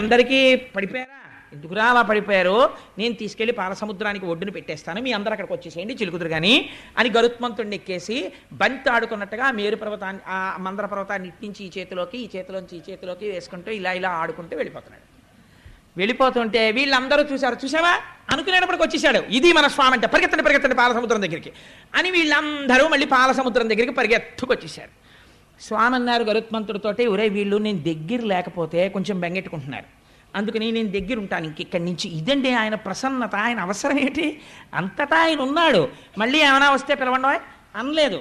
అందరికీ పడిపోయారా? ఎందుకురా అలా పడిపోయారు? నేను తీసుకెళ్లి పాలసముద్రానికి ఒడ్డును పెట్టేస్తాను, మీ అందరూ అక్కడికి వచ్చేసేయండి, చిలుకుదురు కానీ అని గరుత్మంతుడిని ఎక్కేసి బంతి ఆడుకున్నట్టుగా మేరు పర్వతాన్ని, ఆ మందర పర్వతాన్ని ఇట్టించి ఈ చేతిలోకి, ఈ చేతిలోంచి ఈ చేతిలోకి వేసుకుంటూ ఇలా ఇలా ఆడుకుంటూ వెళ్ళిపోతున్నాడు. వెళ్ళిపోతుంటే వీళ్ళందరూ చూశారు. చూసావా అనుకునేటప్పటికి వచ్చేసాడు. ఇది మన స్వామి అంటే, పరిగెత్తండి పరిగెత్తండి పాలసముద్రం దగ్గరికి అని వీళ్ళందరూ మళ్ళీ పాలసముద్రం దగ్గరికి పరిగెత్తుకొచ్చేసారు. స్వామి అన్నారు గరుత్మంతుడితోటి, ఒరే వీళ్ళు నేను దగ్గర లేకపోతే కొంచెం బెంగెట్టుకుంటున్నారు, అందుకని నేను దగ్గర ఉంటాను ఇంకెక్కడి నుంచి. ఇదండి ఆయన ప్రసన్నత, ఆయన అవసరం ఏంటి, అంతటా ఆయన ఉన్నాడు. మళ్ళీ ఏమైనా వస్తే పిలవండి అనలేదు.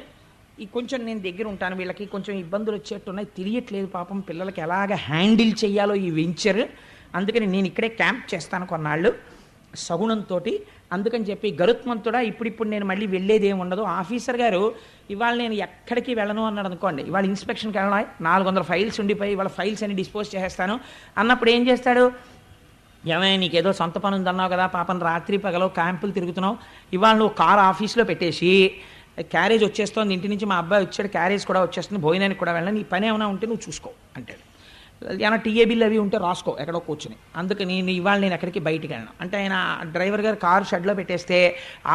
ఈ కొంచెం నేను దగ్గర ఉంటాను, వీళ్ళకి కొంచెం ఇబ్బందులు వచ్చేట్టున్నాయి, తెలియట్లేదు పాపం పిల్లలకి ఎలాగ హ్యాండిల్ చేయాలో ఈ వెంచర్, అందుకని నేను ఇక్కడే క్యాంప్ చేస్తాను కొన్నాళ్ళు సగుణంతో. అందుకని చెప్పి గరుత్మంతుడా ఇప్పుడిప్పుడు నేను మళ్ళీ వెళ్ళేది ఏమి ఉండదు, ఆఫీసర్ గారు ఇవాళ నేను ఎక్కడికి వెళ్ళను అన్నాడు అనుకోండి, ఇవాళ ఇన్స్పెక్షన్కి వెళ్ళను, 400 ఫైల్స్ ఉండిపోయి ఇవాళ ఫైల్స్ అన్ని డిస్పోజ్ చేసేస్తాను అన్నప్పుడు ఏం చేస్తాడు, ఏమైనా నీకేదో సొంత పని ఉందన్నావు కదా, పాపం రాత్రి పగలో క్యాంపులు తిరుగుతున్నావు, ఇవాళ నువ్వు కారు ఆఫీస్లో పెట్టేసి క్యారేజ్ వచ్చేస్తోంది, ఇంటి నుంచి మా అబ్బాయి వచ్చాడు, క్యారేజ్ కూడా వచ్చేస్తుంది, భోజనానికి కూడా వెళ్ళను, నీ పని ఏమైనా ఉంటే నువ్వు చూసుకో అంటాడు. ఏమైనా టీఏ బిల్ అవి ఉంటే రాసుకో ఎక్కడో కూర్చుని, అందుకని ఇవాళ నేను ఎక్కడికి బయటికి వెళ్ళను అంటే ఆయన డ్రైవర్ గారు కారు షెడ్లో పెట్టేస్తే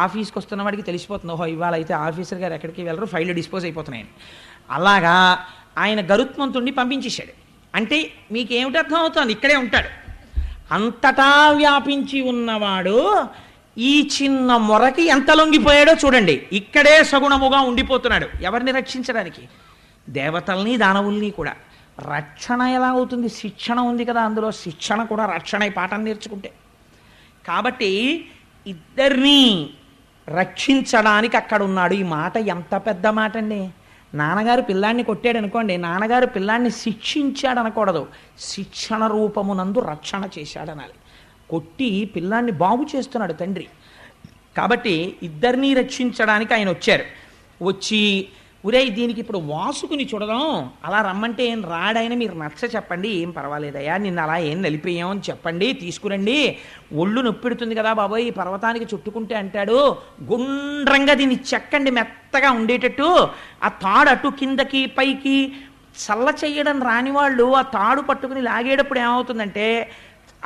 ఆఫీస్కి వస్తున్న వాడికి తెలిసిపోతుంది, ఓహో ఇవాళ అయితే ఆఫీసర్ గారు ఎక్కడికి వెళ్ళరు, ఫైల్ డిస్పోజ్ అయిపోతున్నాయని. అలాగా ఆయన గరుత్మంతుడిని పంపించేశాడు. అంటే మీకేమిటి అర్థం అవుతుంది, ఇక్కడే ఉంటాడు, అంతటా వ్యాపించి ఉన్నవాడు ఈ చిన్న మొరకి ఎంత లొంగిపోయాడో చూడండి. ఇక్కడే సగుణముగా ఉండిపోతున్నాడు ఎవరిని రక్షించడానికి, దేవతల్ని దానవుల్ని కూడా. రక్షణ ఎలా అవుతుంది, శిక్షణ ఉంది కదా అందులో, శిక్షణ కూడా రక్షణ పాఠం నేర్చుకుంటే. కాబట్టి ఇద్దరినీ రక్షించడానికి అక్కడ ఉన్నాడు. ఈ మాట ఎంత పెద్ద మాట అండి. నాన్నగారు పిల్లాన్ని కొట్టాడు అనుకోండి, నాన్నగారు పిల్లాన్ని శిక్షించాడు అనకూడదు, శిక్షణ రూపమునందు రక్షణ చేశాడు అనాలి. కొట్టి పిల్లాన్ని బాగు చేస్తున్నాడు తండ్రి. కాబట్టి ఇద్దరినీ రక్షించడానికి ఆయన వచ్చారు. వచ్చి ఒరే దీనికి ఇప్పుడు వాసుకుని చూడదాం, అలా రమ్మంటే ఏం రాడైనా మీరు నచ్చ చెప్పండి, ఏం పర్వాలేదయ్యా, నిన్న అలా ఏం నలిపేయామని చెప్పండి, తీసుకురండి, ఒళ్ళు నొప్పెడుతుంది కదా బాబోయ్ ఈ పర్వతానికి చుట్టుకుంటే అంటాడు, గుండ్రంగా దీన్ని చెక్కండి మెత్తగా ఉండేటట్టు, ఆ తాడు అటు కిందకి పైకి చల్ల చెయ్యడం రాని వాళ్ళు ఆ తాడు పట్టుకుని లాగేటప్పుడు ఏమవుతుందంటే,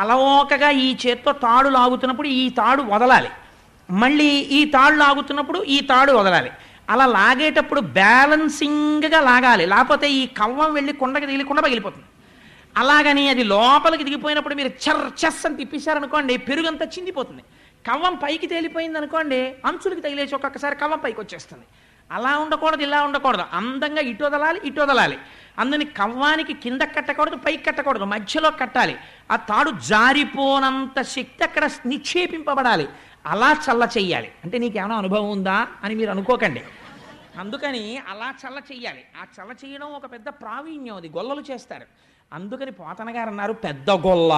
అలవోకగా ఈ చేత్తో తాడు లాగుతున్నప్పుడు ఈ తాడు వదలాలి, మళ్ళీ ఈ తాడు లాగుతున్నప్పుడు ఈ తాడు వదలాలి, అలా లాగేటప్పుడు బ్యాలెన్సింగ్గా లాగాలి, లేకపోతే ఈ కవ్వం వెళ్ళి కొండకి దిగి కొండ పగిలిపోతుంది. అలాగని అది లోపలికి దిగిపోయినప్పుడు మీరు చెస్ అని తిప్పేశారనుకోండి, పెరుగంతా చిందిపోతుంది. కవ్వం పైకి తేలిపోయింది అనుకోండి, అంచులకి తగిలేసి ఒక్కొక్కసారి కవ్వం పైకి వచ్చేస్తుంది. అలా ఉండకూడదు, ఇలా ఉండకూడదు, అందంగా ఇటు వదలాలి ఇటు వదలాలి. అందుని కవ్వానికి కింద కట్టకూడదు, పైకి కట్టకూడదు, మధ్యలో కట్టాలి. ఆ తాడు జారిపోనంత శక్తి అక్కడ నిక్షేపింపబడాలి. అలా చల్ల చెయ్యాలి. అంటే నీకేమైనా అనుభవం ఉందా అని మీరు అనుకోకండి, అందుకని అలా చల్ల చెయ్యాలి. ఆ చల్ల చేయడం ఒక పెద్ద ప్రావీణ్యం, అది గొల్లలు చేస్తారు. అందుకని పోతన గారు అన్నారు పెద్ద గొల్ల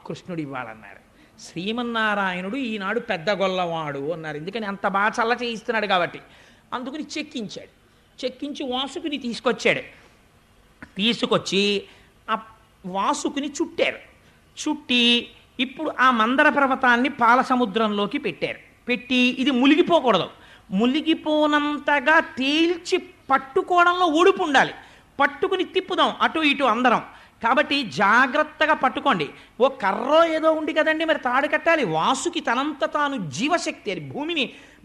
కృష్ణుడు ఇవ్వాలన్నారు. శ్రీమన్నారాయణుడు ఈనాడు పెద్ద గొల్లవాడు అన్నారు, ఎందుకని అంత బాగా చల్ల చేయిస్తున్నాడు కాబట్టి. అందుకని చెక్కించాడు, చెక్కించి వాసుకుని తీసుకొచ్చాడు. తీసుకొచ్చి ఆ వాసుకుని చుట్టారు. చుట్టి ఇప్పుడు ఆ మందర పర్వతాన్ని పాలసముద్రంలోకి పెట్టారు. పెట్టి ఇది మునిగిపోకూడదు, మునిగిపోనంతగా తేల్చి పట్టుకోవడంలో ఒడుపు ఉండాలి. పట్టుకుని తిప్పుదాం అటు ఇటు అందరం, కాబట్టి జాగ్రత్తగా పట్టుకోండి. ఓ కర్రో ఏదో ఉంది కదండి, మరి తాడు కట్టాలి. వాసుకి తనంత తాను జీవశక్తి, అది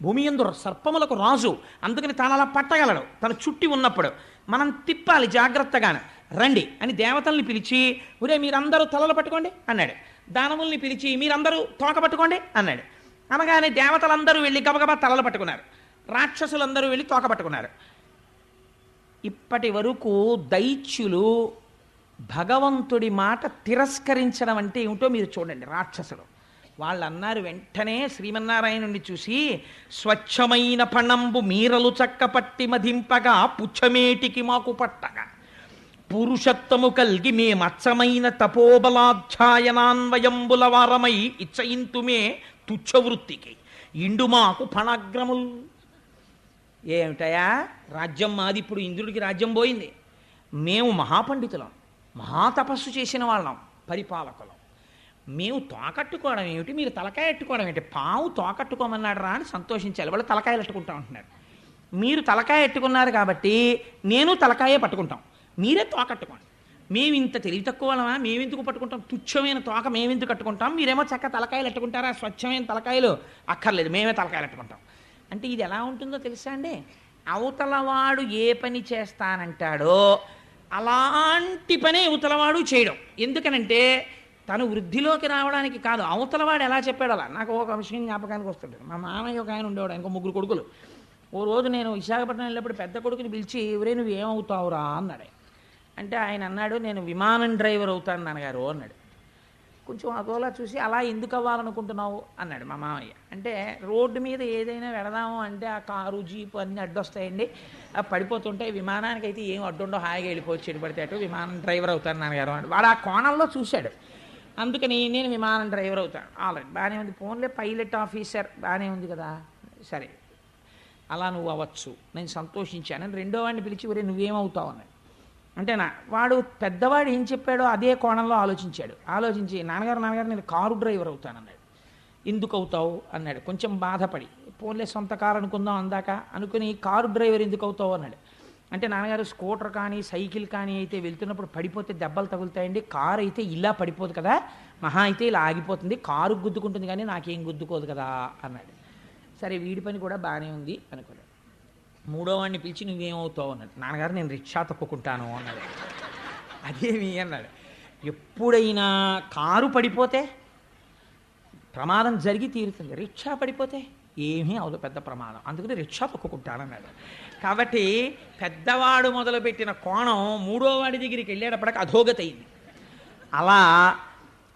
భూమి యందు సర్పములకు రాజు, అందుకని తను అలా పట్టగలడు. తను చుట్టి ఉన్నప్పుడు మనం తిప్పాలి జాగ్రత్తగాను. రండి అని దేవతల్ని పిలిచి, ఒరే మీరందరూ తలలు పట్టుకోండి అన్నాడు. దానవుల్ని పిలిచి మీరందరూ తోక పట్టుకోండి అన్నాడు. అనగానే దేవతలందరూ వెళ్ళి గబగబా తలలు పట్టుకున్నారు, రాక్షసులందరూ వెళ్ళి తోక పట్టుకున్నారు. ఇప్పటి వరకు దైత్యులు భగవంతుడి మాట తిరస్కరించడం అంటే ఏమిటో మీరు చూడండి. రాక్షసులు వాళ్ళు అన్నారు వెంటనే శ్రీమన్నారాయణుడిని చూసి, స్వచ్ఛమైన పణంబు మీరలు చక్కపట్టి మధింపగా పుచ్చమేటికి మాకు పట్టగా, పురుషత్వము కల్గి మే మచ్చమైన తపోబలాధ్యాయనాన్వయంబుల వారమై ఇచ్చయింతుమే తుచ్చవృత్తికి ఇండు మాకు ఫణాగ్రముల్. ఏమిటయా రాజ్యం మాది, ఇప్పుడు ఇంద్రుడికి రాజ్యం పోయింది, మేము మహాపండితులం, మహాతపస్సు చేసిన వాళ్ళం, పరిపాలకులం, మేము తోకట్టుకోవడం ఏమిటి, మీరు తలకాయ ఎట్టుకోవడం ఏంటి, పావు తోకట్టుకోమన్నాడు రా అని సంతోషించాలి. వాళ్ళు తలకాయలు ఎట్టుకుంటా ఉంటున్నారు. మీరు తలకాయ ఎట్టుకున్నారు కాబట్టి నేను తలకాయే పట్టుకుంటాం, మీరే తోకట్టుకోండి. మేము ఇంత తెలివి తక్కువ వాళ్ళమా, మేమెందుకు పట్టుకుంటాం, తుచ్చమైన తోక మేమెందుకు కట్టుకుంటాం, మీరేమో చక్క తలకాయలు ఎట్టుకుంటారా, స్వచ్ఛమైన తలకాయలు అక్కర్లేదు మేమే తలకాయలు ఎట్టుకుంటాం. అంటే ఇది ఎలా ఉంటుందో తెలుసా అండి, అవతలవాడు ఏ పని చేస్తానంటాడో అలాంటి పనే అవతలవాడు చేయడం. ఎందుకనంటే తను వృద్ధిలోకి రావడానికి కాదు, అవతలవాడు ఎలా చెప్పాడు అలా. నాకు ఒక విషయం జ్ఞాపకానికి వస్తుంది. మా మామయ్య ఒక ఆయన ఉండేవాడు, ఆయనకు 3 కొడుకులు. ఓ రోజు నేను విశాఖపట్నం వెళ్ళినప్పుడు పెద్ద కొడుకుని పిలిచి, ఎవరే నువ్వు ఏమవుతావురా అన్నాడు. అంటే ఆయన అన్నాడు, నేను విమానం డ్రైవర్ అవుతాను నాన్నగారు అన్నాడు. కొంచెం అదోలా చూసి, అలా ఎందుకు అవ్వాలనుకుంటున్నావు అన్నాడు మా మామయ్య. అంటే రోడ్డు మీద ఏదైనా వెళదాము అంటే ఆ కారు జీపు అన్నీ అడ్డొస్తాయండి, పడిపోతుంటాయి, విమానానికి అయితే ఏం అడ్డుండో హాయిగా వెళ్ళిపోవచ్చు, చెడు పడితే అటు విమానం డ్రైవర్ అవుతాను నాన్నగారు అన్నాడు. వాడు ఆ కోణంలో చూశాడు. అందుకని నేను విమానం డ్రైవర్ అవుతాను. ఆల్రెడీ బాగానే ఉంది, ఫోన్లే పైలట్ ఆఫీసర్ బాగానే ఉంది కదా, సరే అలా నువ్వు అవ్వచ్చు, నేను సంతోషించాను. రెండో వాడిని పిలిచి, ఒరే నువ్వేమవుతావు అన్నాడు. అంటే వాడు పెద్దవాడు ఏం చెప్పాడో అదే కోణంలో ఆలోచించాడు. ఆలోచించి, నాన్నగారు నేను కారు డ్రైవర్ అవుతానన్నాడు. ఎందుకు అవుతావు అన్నాడు కొంచెం బాధపడి. ఫోన్లే సొంత కారు అనుకుందాం అందాక అనుకుని, కారు డ్రైవర్ ఎందుకు అవుతావు అన్నాడు. అంటే నాన్నగారు స్కూటర్ కానీ సైకిల్ కానీ అయితే వెళ్తున్నప్పుడు పడిపోతే దెబ్బలు తగులుతాయండి, కారు అయితే ఇలా పడిపోదు కదా, మహా అయితే ఇలా ఆగిపోతుంది, కారు గుద్దుకుంటుంది కానీ నాకేం గుద్దుకోదు కదా అన్నాడు. సరే వీడి పని కూడా బాగానే ఉంది అనుకున్నాడు. మూడో వాడిని పిలిచి, నువ్వేమవుతావు అన్నాడు. నాన్నగారు నేను రిక్షా తొక్కుకుంటాను అన్నాడు. అదేమి అన్నాడు. ఎప్పుడైనా కారు పడిపోతే ప్రమాదం జరిగి తీరుతుంది, రిక్షా పడిపోతే ఏమీ అవదు పెద్ద ప్రమాదం, అందుకని రిక్షా తొక్కుకుంటానన్నాడు. కాబట్టి పెద్దవాడు మొదలుపెట్టిన కోణం మూడో వాడి దగ్గరికి వెళ్ళేటప్పటికి అధోగతి అయింది. అలా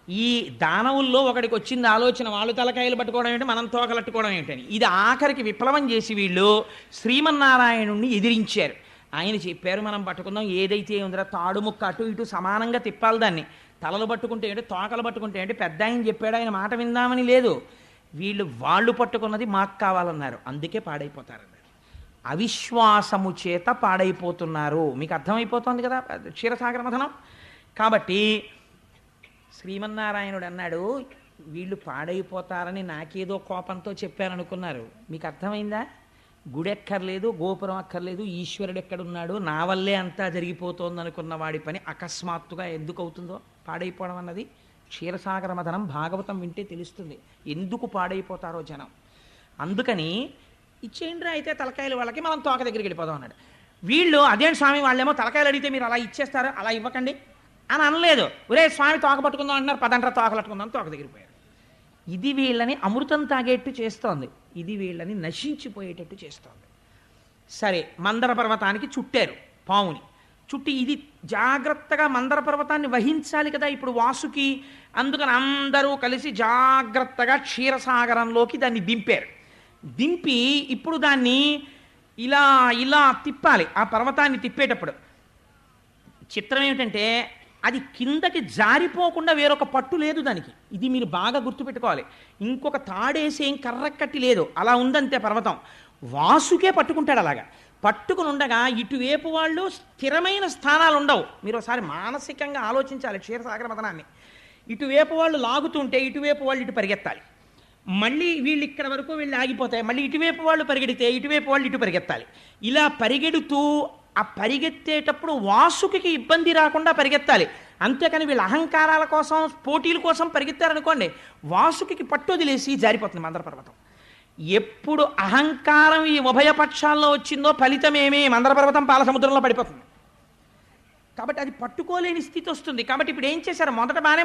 ఈ దానవుల్లో ఒకడికి వచ్చింది ఆలోచన, వాళ్ళు తలకాయలు పట్టుకోవడం ఏంటి, మనం తోకలట్టుకోవడం ఏంటని. ఇది ఆఖరికి విప్లవం చేసి వీళ్ళు శ్రీమన్నారాయణుణ్ణి ఎదిరించారు. ఆయన చెప్పారు, మనం పట్టుకుందాం, ఏదైతే ఉందిరా తాడు ముక్క అటు ఇటు సమానంగా తిప్పాలి, దాన్ని తలలు పట్టుకుంటే ఏంటి, తోకలు పట్టుకుంటే ఏంటి, పెద్ద ఆయన చెప్పాడు, ఆయన మాట విందామని లేదు. వాళ్ళు పట్టుకున్నది మాకు కావాలన్నారు, అందుకే పాడైపోతారన్నారు. అవిశ్వాసము చేత పాడైపోతున్నారు. మీకు అర్థమైపోతుంది కదా క్షీరసాగర మథనం. కాబట్టి శ్రీమన్నారాయణుడు అన్నాడు, వీళ్ళు పాడైపోతారని నాకేదో కోపంతో చెప్పాననుకున్నారు, మీకు అర్థమైందా? గుడి ఎక్కర్లేదు, గోపురం అక్కర్లేదు, ఈశ్వరుడు ఎక్కడున్నాడు, నా వల్లే అంతా జరిగిపోతోంది అనుకున్న వాడి పని అకస్మాత్తుగా ఎందుకు అవుతుందో పాడైపోవడం అన్నది. క్షీరసాగర మథనం భాగవతం వింటే తెలుస్తుంది ఎందుకు పాడైపోతారో జనం. అందుకని ఇచ్చేయండి అయితే తలకాయలు వాళ్ళకి, మనం తోక దగ్గరికి వెళ్ళిపోదాం అన్నాడు. వీళ్ళు అదేంటి స్వామి, వాళ్ళేమో తలకాయలు అడిగితే మీరు అలా ఇచ్చేస్తారు, అలా ఇవ్వకండి అని అనలేదు. ఒరే స్వామి తోక పట్టుకుందాం అంటున్నారు, పదంట్రా తోకలు పట్టుకుందాం, తోక దగ్గరికి పోయారు. ఇది వీళ్ళని అమృతం తాగేట్టు చేస్తోంది, ఇది వీళ్ళని నశించిపోయేటట్టు చేస్తోంది. సరే మందర పర్వతానికి చుట్టారు పావుని, చుట్టి ఇది జాగ్రత్తగా మందర పర్వతాన్ని వహించాలి కదా ఇప్పుడు వాసుకి. అందుకని అందరూ కలిసి జాగ్రత్తగా క్షీరసాగరంలోకి దాన్ని దింపారు. దింపి ఇప్పుడు దాన్ని ఇలా ఇలా తిప్పాలి. ఆ పర్వతాన్ని తిప్పేటప్పుడు చిత్రం ఏమిటంటే, అది కిందకి జారిపోకుండా వేరొక పట్టు లేదు దానికి. ఇది మీరు బాగా గుర్తుపెట్టుకోవాలి. ఇంకొక తాడేసేం కర్రకట్టి లేదు, అలా ఉందంతే పర్వతం. వాసుకే పట్టుకుంటాడు. అలాగా పట్టుకుని ఉండగా ఇటువైపు వాళ్ళు స్థిరమైన స్థానాలు ఉండవు. మీరు ఒకసారి మానసికంగా ఆలోచించాలి క్షీరసాగర మథనాన్ని. ఇటువైపు వాళ్ళు లాగుతుంటే ఇటువైపు వాళ్ళు ఇటు పరిగెత్తాలి, మళ్ళీ వీళ్ళు ఇక్కడ వరకు వీళ్ళు ఆగిపోతాయి, మళ్ళీ ఇటువైపు వాళ్ళు పరిగెడితే ఇటువైపు వాళ్ళు ఇటు పరిగెత్తాలి. ఇలా పరిగెడుతూ ఆ పరిగెత్తేటప్పుడు వాసుకి ఇబ్బంది రాకుండా పరిగెత్తాలి. అంతేకాని వీళ్ళ అహంకారాల కోసం పోటీల కోసం పరిగెత్తారనుకోండి, వాసుకి పట్టు వదిలేసి జారిపోతుంది మందర పర్వతం. ఎప్పుడు అహంకారం ఈ ఉభయ పక్షాల్లో వచ్చిందో ఫలితమేమి, మందర పర్వతం పాల సముద్రంలో పడిపోతుంది. కాబట్టి అది పట్టుకోలేని స్థితి వస్తుంది. కాబట్టి ఇప్పుడు ఏం చేశారు, మొదట బాగానే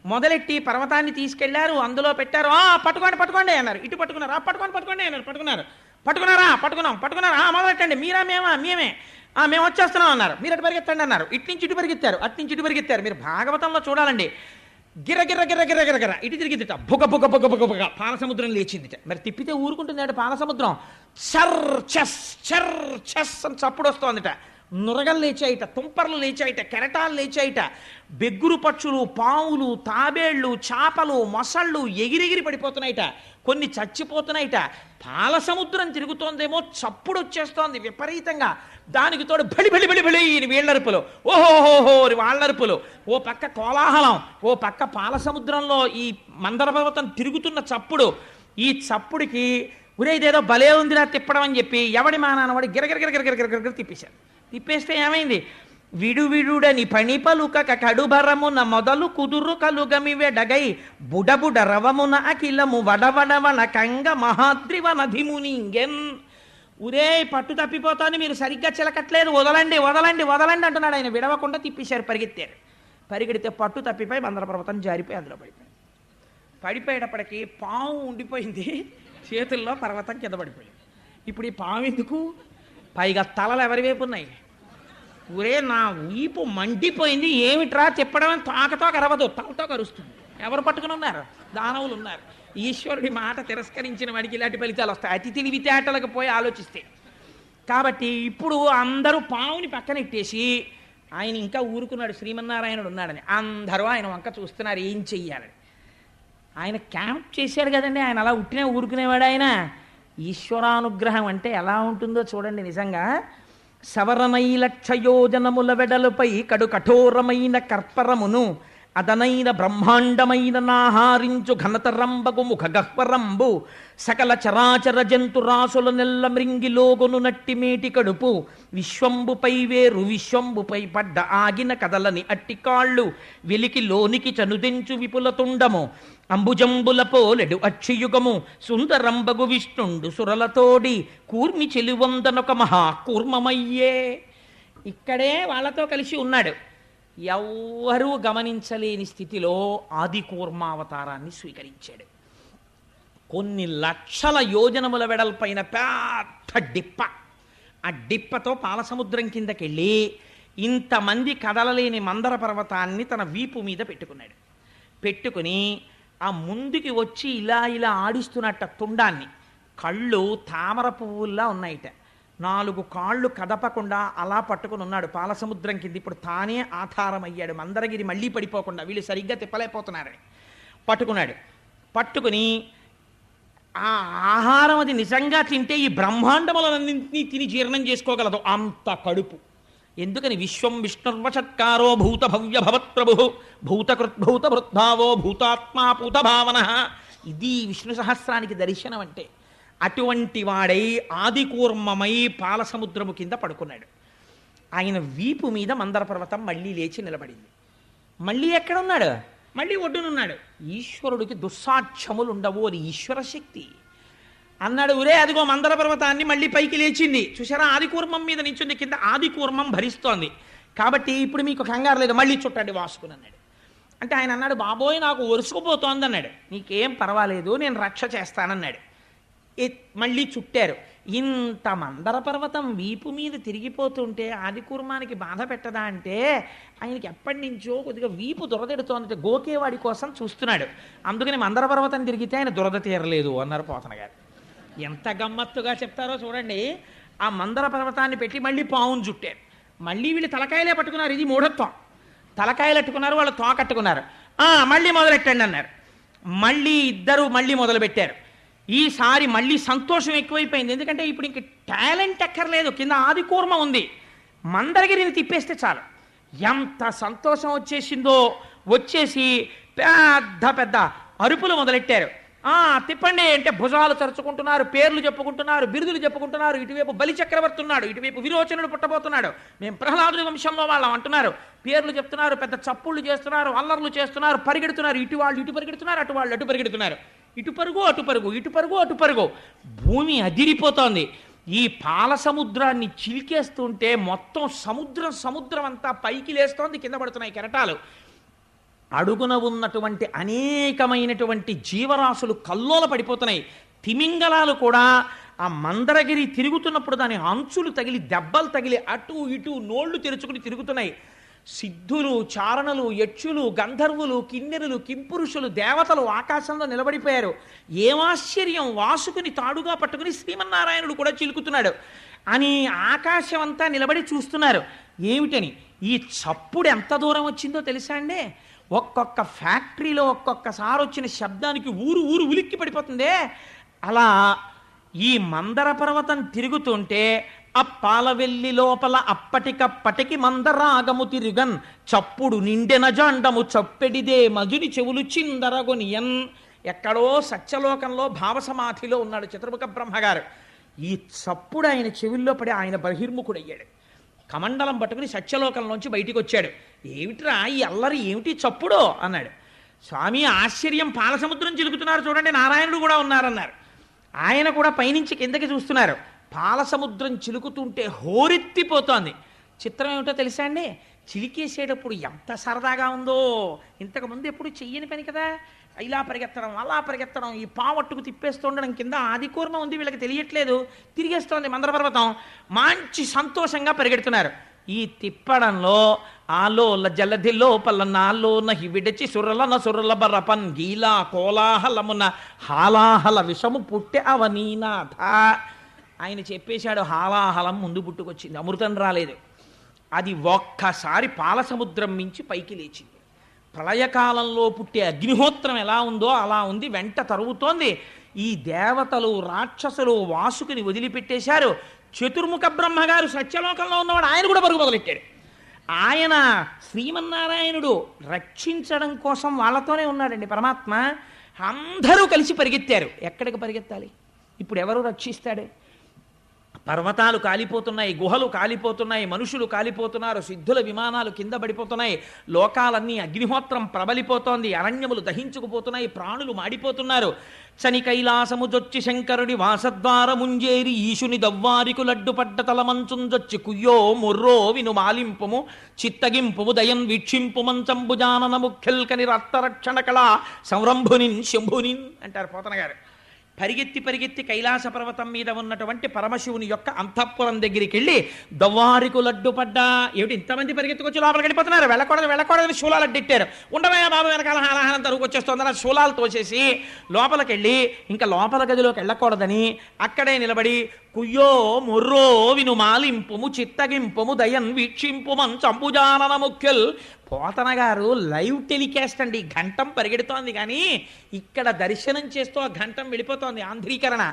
మొదలెట్టి పర్వతాన్ని తీసుకెళ్లారు, అందులో పెట్టారు. పట్టుకోండి పట్టుకోండి అన్నారు. ఇటు పట్టుకున్నారు, పట్టుకోండి అన్నారు. పట్టుకున్నారా మొదలెట్టండి. మీరా మేమే మేము వచ్చేస్తున్నాం అన్నారు. మీరు అటు పరిగెత్తండి అన్నారు. ఇటు నుంచి ఇటు పరిగెత్తారు. మీరు భాగవతంలో చూడాలండి, గిర్ర గిర్ర గిర్ర గిర్ర గిర్ర గిర్ర ఇటు తిరిగిద్దిట, బుగ బుగ బుగ బుగ బుగ పాలసముద్రం లేచిందిట. మరి తిప్పితే ఊరుకుంటుంది అంటే పాలసముద్రం చర్ చెస్ అని చప్పుడు వస్తోందిట. నురగలు లేచాయిట, తుంపర్లు లేచాయిట, కెరటాలు లేచాయిట. బెగ్గురు పక్షులు, పావులు, తాబేళ్లు, చేపలు, మొసళ్ళు ఎగిరెగిరి పడిపోతున్నాయిట, కొన్ని చచ్చిపోతున్నాయిట. పాల సముద్రం తిరుగుతోందేమో, చప్పుడు వచ్చేస్తోంది విపరీతంగా. దానికి తోడు బలి బలి బలి బలి వీళ్ళరుపులు, ఓహోహోహో వాళ్ళరుపులు, ఓ పక్క కోలాహలం, ఓ పక్క పాల సముద్రంలో ఈ మందర పర్వతం తిరుగుతున్న చప్పుడు. ఈ చప్పుడికి ఉరేదేదో భలే ఉందిరా తిప్పడం అని చెప్పి ఎవడి మానానవాడి గిరగిర గిరగిర గిరగిర తిప్పేశారు. తిప్పేస్తే ఏమైంది, విడువిడుడని పణిపలుకక కడుభరమున మొదలు కుదురు కలుగమి వెడగై బుడబుడ రవమున అఖిలము వడవడవన కంగ మహాద్రివనధిమునింగెన్. ఉరే పట్టు తప్పిపోతాను, మీరు సరిగ్గా చిలకట్లేదు, వదలండి వదలండి వదలండి అంటున్నాడు. ఆయన విడవకుండా తిప్పేశారు, పరిగెత్తారు. పరిగెడితే పట్టు తప్పిపోయి మందర పర్వతం జారిపోయి అందులో పడిపోయేటప్పటికి పాము ఉండిపోయింది చేతుల్లో, పర్వతం కింద పడిపోయింది. ఇప్పుడు ఈ పాము ఎందుకు? పైగా తలలు ఎవరి వైపు ఉన్నాయి? ఊరే నా వీపు మండిపోయింది, ఏమిట్రా చెప్పడం, తాకతో కరవదు, తలతో కరుస్తుంది. ఎవరు పట్టుకుని ఉన్నారు? దానవులు ఉన్నారు. ఈశ్వరుడి మాట తిరస్కరించిన వాడికి ఇలాంటి ఫలితాలు వస్తాయి, అతి తెలివితేటలకు పోయి ఆలోచిస్తే. కాబట్టి ఇప్పుడు అందరూ పావుని పక్కనెట్టేసి ఆయన ఇంకా ఊరుకున్నాడు, శ్రీమన్నారాయణుడు ఉన్నాడని. అందరూ ఆయన వంక చూస్తున్నారు ఏం చెయ్యాలని. ఆయన క్యాంప్ చేశాడు కదండి, ఆయన అలా ఉట్టినే ఊరుకునేవాడు. ఆయన ఈశ్వరానుగ్రహం అంటే ఎలా ఉంటుందో చూడండి. నిజంగా సవరనైలక్షయోజనముల వెడలుపై కడు కఠోరమైన కర్పరమును అదనైన బ్రహ్మాండమైన నాహారించు ఘనతరంబగు ముఖ గహ్వరంబు సకల చరాచర జంతురాసుల నెల్ల మృంగిలోగును నట్టి మేటి కడుపు విశ్వంబుపై వేరు విశ్వంబుపై పడ్డ ఆగిన కదలని అట్టి కాళ్ళు వెలికి లోనికి చనుదెంచు విపుల తుండము అంబుజంబుల పోలెడు అక్షియుగము సుందరంబగు విష్ణుండు సురలతోడి కూర్మి చెలువందనొక మహా కూర్మమయ్యే. ఇక్కడే వాళ్ళతో కలిసి ఉన్నాడు. ఎవ్వరూ గమనించలేని స్థితిలో ఆది కూర్మావతారాన్ని స్వీకరించాడు. కొన్ని లక్షల యోజనముల వెడల్పైన పెద్ద డిప్ప, ఆ డిప్పతో పాలసముద్రం కిందకెళ్ళి ఇంతమంది కదలలేని మందర పర్వతాన్ని తన వీపు మీద పెట్టుకున్నాడు. పెట్టుకుని ఆ ముందుకి వచ్చి ఇలా ఇలా ఆడిస్తున్నట్ట తుండాన్ని. కళ్ళు తామర పువ్వుల్లా ఉన్నాయిట. 4 కాళ్ళు కదపకుండా అలా పట్టుకుని ఉన్నాడు పాలసముద్రం కింద. ఇప్పుడు తానే ఆధారమయ్యాడు, మందరగిరి మళ్ళీ పడిపోకుండా, వీళ్ళు సరిగ్గా తిప్పలేకపోతున్నారని పట్టుకున్నాడు. పట్టుకుని ఆ ఆహారం అది నిజంగా తింటే ఈ బ్రహ్మాండములన్నింటినీ తిని జీర్ణం చేసుకోగలదు, అంత కడుపు. ఎందుకని? విశ్వం విష్ణుర్వషత్కారో భూత భవ్య భవత్ప్రభు భూతకృద్భూత భృద్భావో భూతాత్మా పూతభావన. ఇది విష్ణు సహస్రానికి దర్శనం అంటే. అటువంటి వాడై ఆదికూర్మమై పాలసముద్రము కింద పడుకున్నాడు. ఆయన వీపు మీద మందర పర్వతం మళ్ళీ లేచి నిలబడింది. మళ్ళీ ఎక్కడున్నాడు? మళ్ళీ ఒడ్డునున్నాడు. ఈశ్వరుడికి దుస్సాక్ష్యములు ఉండవు, అది ఈశ్వర శక్తి అన్నాడు. ఒరే అదిగో మందర పర్వతాన్ని మళ్ళీ పైకి లేచింది చూసారా, ఆదికూర్మం మీద నించుంది, కింద ఆదికూర్మం భరిస్తోంది. కాబట్టి ఇప్పుడు మీకు కంగారు లేదు, మళ్ళీ చుట్టండి వాసుకుని అన్నాడు. అంటే ఆయన అన్నాడు, బాబోయ్ నాకు ఒరుసుకుపోతోంది అన్నాడు. నీకేం పర్వాలేదు, నేను రక్ష చేస్తానన్నాడు. మళ్ళీ చుట్టారు. ఇంత మందర పర్వతం వీపు మీద తిరిగిపోతుంటే ఆదికూర్మానికి బాధ పెట్టదా అంటే, ఆయనకి ఎప్పటి నుంచో కొద్దిగా వీపు దురదెడుతోందంటే గోకేవాడి కోసం చూస్తున్నాడు. అందుకని మందర పర్వతం తిరిగితే ఆయన దురద తీరలేదు అన్నారు పోతన గారు. ఎంత గమ్మత్తుగా చెప్తారో చూడండి. ఆ మందర పర్వతాన్ని పెట్టి మళ్ళీ పావును చుట్టారు. మళ్ళీ వీళ్ళు తలకాయలే పట్టుకున్నారు, ఇది మూఢత్వం. తలకాయలు అట్టుకున్నారు, వాళ్ళు తోకట్టుకున్నారు. మళ్ళీ మొదలెట్టండి అన్నారు. మళ్ళీ ఇద్దరు మళ్ళీ మొదలుపెట్టారు. ఈసారి మళ్ళీ సంతోషం ఎక్కువైపోయింది. ఎందుకంటే ఇప్పుడు ఇంక టాలెంట్ ఎక్కర్లేదు, కింద ఆదికూర్మ ఉంది, మందరగిరిని తిప్పేస్తే చాలు. ఎంత సంతోషం వచ్చేసిందో. వచ్చేసి పెద్ద పెద్ద అరుపులు మొదలెట్టారు. తిప్పండి అంటే భుజాలు తరుచుకుంటున్నారు, పేర్లు చెప్పుకుంటున్నారు, బిరుదులు చెప్పుకుంటున్నారు. ఇటువైపు బలి చక్రవర్తి ఉన్నాడు, ఇటువైపు విరోచనుడు పుట్టబోతున్నాడు, మేము ప్రహ్లాదుడి వంశంలో వాళ్ళం అంటున్నారు. పేర్లు చెప్తున్నారు, పెద్ద చప్పుళ్ళు చేస్తున్నారు, అల్లర్లు చేస్తున్నారు, పరిగెడుతున్నారు. ఇటు వాళ్ళు ఇటు పరిగెడుతున్నారు, అటు వాళ్ళు అటు పరిగెడుతున్నారు. ఇటు పరుగు అటు పరుగు, ఇటు పరుగు అటు పరుగు. భూమి అదిరిపోతోంది. ఈ పాల సముద్రాన్ని చిలికేస్తుంటే మొత్తం సముద్రం అంతా పైకి లేస్తోంది, కింద పడుతున్నాయి కెరటాలు. అడుగున ఉన్నటువంటి అనేకమైనటువంటి జీవరాశులు కల్లోల పడిపోతున్నాయి. తిమింగలాలు కూడా ఆ మందరగిరి తిరుగుతున్నప్పుడు దాని అంచులు తగిలి దెబ్బలు తగిలి అటు ఇటు నోళ్లు తెరుచుకుని తిరుగుతున్నాయి. సిద్ధులు, చారణులు, యక్షులు, గంధర్వులు, కిన్నెరులు, కింపురుషులు, దేవతలు ఆకాశంలో నిలబడిపోయారు. ఏమాశ్చర్యం, వాసుకుని తాడుగా పట్టుకుని శ్రీమన్నారాయణుడు కూడా చిలుకుతున్నాడు అని ఆకాశం అంతా నిలబడి చూస్తున్నారు. ఏమిటని? ఈ చప్పుడు ఎంత దూరం వచ్చిందో తెలుసా అండి? ఒక్కొక్క ఫ్యాక్టరీలో ఒక్కొక్కసారి వచ్చిన శబ్దానికి ఊరు ఉలిక్కి పడిపోతుందే. అలా ఈ మందర పర్వతం తిరుగుతుంటే అప్పాలవెల్లి లోపల అప్పటికప్పటికి మందరాగము తిరుగన్ చప్పుడు నిండెన జాండము చప్పెడిదే మధుని చెవులు చిందరగొనియన్. ఎక్కడో సత్యలోకంలో భావసమాధిలో ఉన్నాడు చతుర్ముఖ బ్రహ్మగారు. ఈ చప్పుడు ఆయన చెవుల్లో పడి ఆయన బహిర్ముఖుడయ్యాడు. కమండలం పట్టుకుని సత్యలోకంలోంచి బయటికి వచ్చాడు. ఏమిట్రా ఈ అల్లరి, ఏమిటి చప్పుడో అన్నాడు. స్వామి ఆశ్చర్యం, పాలసముద్రం చిలుకుతున్నారు చూడండి, నారాయణుడు కూడా ఉన్నారన్నారు. ఆయన కూడా పైనుంచి కిందకి చూస్తున్నారు. పాలసముద్రం చిలుకుతుంటే హోరెత్తిపోతోంది. చిత్రం ఏమిటో తెలుసా అండి, చిలికేసేటప్పుడు ఎంత సరదాగా ఉందో. ఇంతకుముందు ఎప్పుడు చెయ్యని పని కదా, ఇలా పరిగెత్తడం అలా పరిగెత్తడం, ఈ పావట్టుకు తిప్పేస్తుండడం, కింద ఆదికూర్మ ఉంది వీళ్ళకి తెలియట్లేదు, తిరిగేస్తోంది మందరపర్వతం. మంచి సంతోషంగా పరిగెడుతున్నారు. ఈ తిప్పడంలో ఆలోల జలధిలో పల్లనాలోన విడచి సురలన సురల బరపన్ గీలా కోలాహలమున హాలాహల విషము పుట్టె అవనీనాథ. ఆయన చెప్పేశాడు, హాలాహలం ముందు పుట్టుకొచ్చింది, అమృతం రాలేదు. అది ఒక్కసారి పాలసముద్రం మించి పైకి లేచింది. ప్రళయకాలంలో పుట్టే అగ్నిహోత్రం ఎలా ఉందో అలా ఉంది, వెంట తరుగుతోంది. ఈ దేవతలు రాక్షసులు వాసుకుని వదిలిపెట్టేశారు. చతుర్ముఖ బ్రహ్మగారు సత్యలోకంలో ఉన్నవాడు, ఆయన కూడా పరుగు మొదలెట్టాడు. ఆయన శ్రీమన్నారాయణుడు రక్షించడం కోసం వాళ్ళతోనే ఉన్నాడండి పరమాత్మ. అందరూ కలిసి పరిగెత్తారు. ఎక్కడికి పరిగెత్తాలి ఇప్పుడు? ఎవరు రక్షిస్తాడు? పర్వతాలు కాలిపోతున్నాయి, గుహలు కాలిపోతున్నాయి, మనుషులు కాలిపోతున్నారు, సిద్ధుల విమానాలు కింద పడిపోతున్నాయి, లోకాలన్నీ అగ్నిహోత్రం ప్రబలిపోతోంది, అరణ్యములు దహించుకుపోతున్నాయి, ప్రాణులు మాడిపోతున్నారు. చని కైలాసము జొచ్చి శంకరుడి వాసద్వారముంజేరి ఈశుని దవ్వారికు లడ్డుపడ్డ తలమంచుంజొచ్చి కుయ్యో మొర్రో విను మాలింపుము చిత్తగింపుము దయన్ వీక్షింపు మంచంబుజానన ముఖ్యల్కని రక్తరక్షణ కళ సంరంభునిన్ శంభునిన్ అంటారు పోతన గారు. పరిగెత్తి పరిగెత్తి కైలాస పర్వతం మీద ఉన్నటువంటి పరమశివుని యొక్క అంతఃపురం దగ్గరికి వెళ్ళి దవ్వారికు లడ్డుపడ్డా. ఏమిటి ఇంతమంది పరిగెత్తుకొచ్చి లోపలికి వెళ్ళిపోతున్నారు? వెళ్ళకూడదని శూలాలు అడ్డెట్టారు. ఉండవయ్యా బాబు, వెనకాల హాలాహలం తరుగు వచ్చేస్తుందని శూలాలు తోసేసి లోపలికి వెళ్ళి ఇంకా లోపల గదిలోకి వెళ్ళకూడదని అక్కడే నిలబడి కుయ్యో మొర్రో విను మాలింపుము చిత్తగింపుము దయన్ వీక్షింపు మంచంబుజానన ముఖ్యల్. పోతన గారు లైవ్ టెలికాస్ట్ అండి, ఘంటం పరిగెడుతోంది కానీ ఇక్కడ దర్శనం చేస్తూ ఆ ఘంటం వెళ్ళిపోతోంది, ఆంధ్రీకరణ.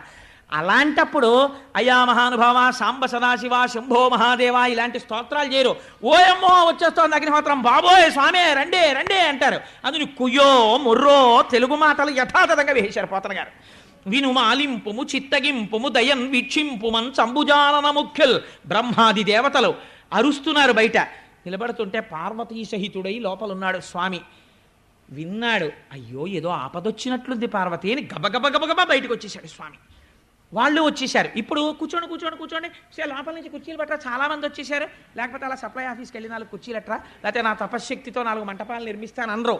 అలాంటప్పుడు అయా మహానుభావ సాంబ సదాశివ శంభో మహాదేవ ఇలాంటి స్తోత్రాలు చేయరు. ఓయమ్మో వచ్చేస్తోంది అగ్నిహోత్రం, బాబోయ్ స్వామి రండే రండే అంటారు. అందుని కుయ్యో మొర్రో తెలుగు మాటలు యథాతథంగా వేశారు పోతన గారు. విను మాలింపుము చిత్తగింపుము దయన్ వీక్షింపు మంచంబుజానన ముఖ్యల్. బ్రహ్మాది దేవతలు అరుస్తున్నారు బయట. నిలబడుతుంటే పార్వతీ సహితుడై లోపలున్నాడు స్వామి. విన్నాడు, అయ్యో ఏదో ఆపదొచ్చినట్లుంది పార్వతి అని గబగబ బయటకు వచ్చేసాడు స్వామి. వాళ్ళు వచ్చేసారు. ఇప్పుడు కూర్చోండి లోపల నుంచి కుర్చీలు పట్టరా, చాలామంది వచ్చేసారు. లేకపోతే అలా సప్లై ఆఫీస్కి వెళ్ళి 4 కుర్చీలు అట్రా, లేకపోతే నా తపశ్శక్తితో 4 మంటపాలు నిర్మిస్తాను అనరు.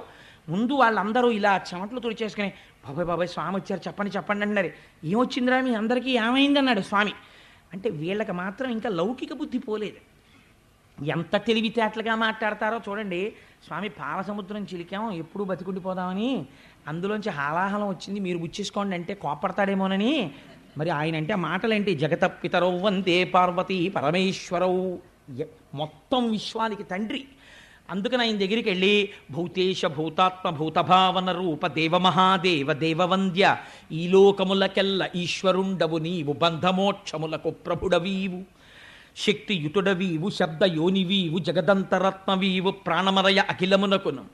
ముందు వాళ్ళందరూ ఇలా చెమట్లు తుడిచేసుకుని బాబాయ్ స్వామి వచ్చారు చెప్పండి అన్నారు. ఏమొచ్చిందిరా మీ అందరికీ, ఏమైంది అన్నాడు స్వామి. అంటే వీళ్ళకి మాత్రం ఇంకా లౌకిక బుద్ధి పోలేదు. ఎంత తెలివితేటలుగా మాట్లాడతారో చూడండి. స్వామి పాలసముద్రం చిలికాం, ఎప్పుడు బతికుండిపోదామని, అందులోంచి హాలాహలం వచ్చింది, మీరు బుచ్చేసుకోండి అంటే కోపడతాడేమోనని. మరి ఆయన అంటే మాటలేంటి, జగత పితరౌ వందే పార్వతీ పరమేశ్వరౌ, మొత్తం విశ్వానికి తండ్రి. అందుకని ఆయన దగ్గరికి వెళ్ళి భూతేశ భూతాత్మ భూతభావన రూప దేవమహాదేవ దేవవంద్య, ఈ లోకములకెల్ల ఈశ్వరుండవు నీవు, బంధమోక్షములకు ప్రభుడవీవు, శక్తియుతుడవీవు, శబ్దయోనివీవు, జగదంతరత్నవీవు, ప్రాణమరయ అఖిలమునకును.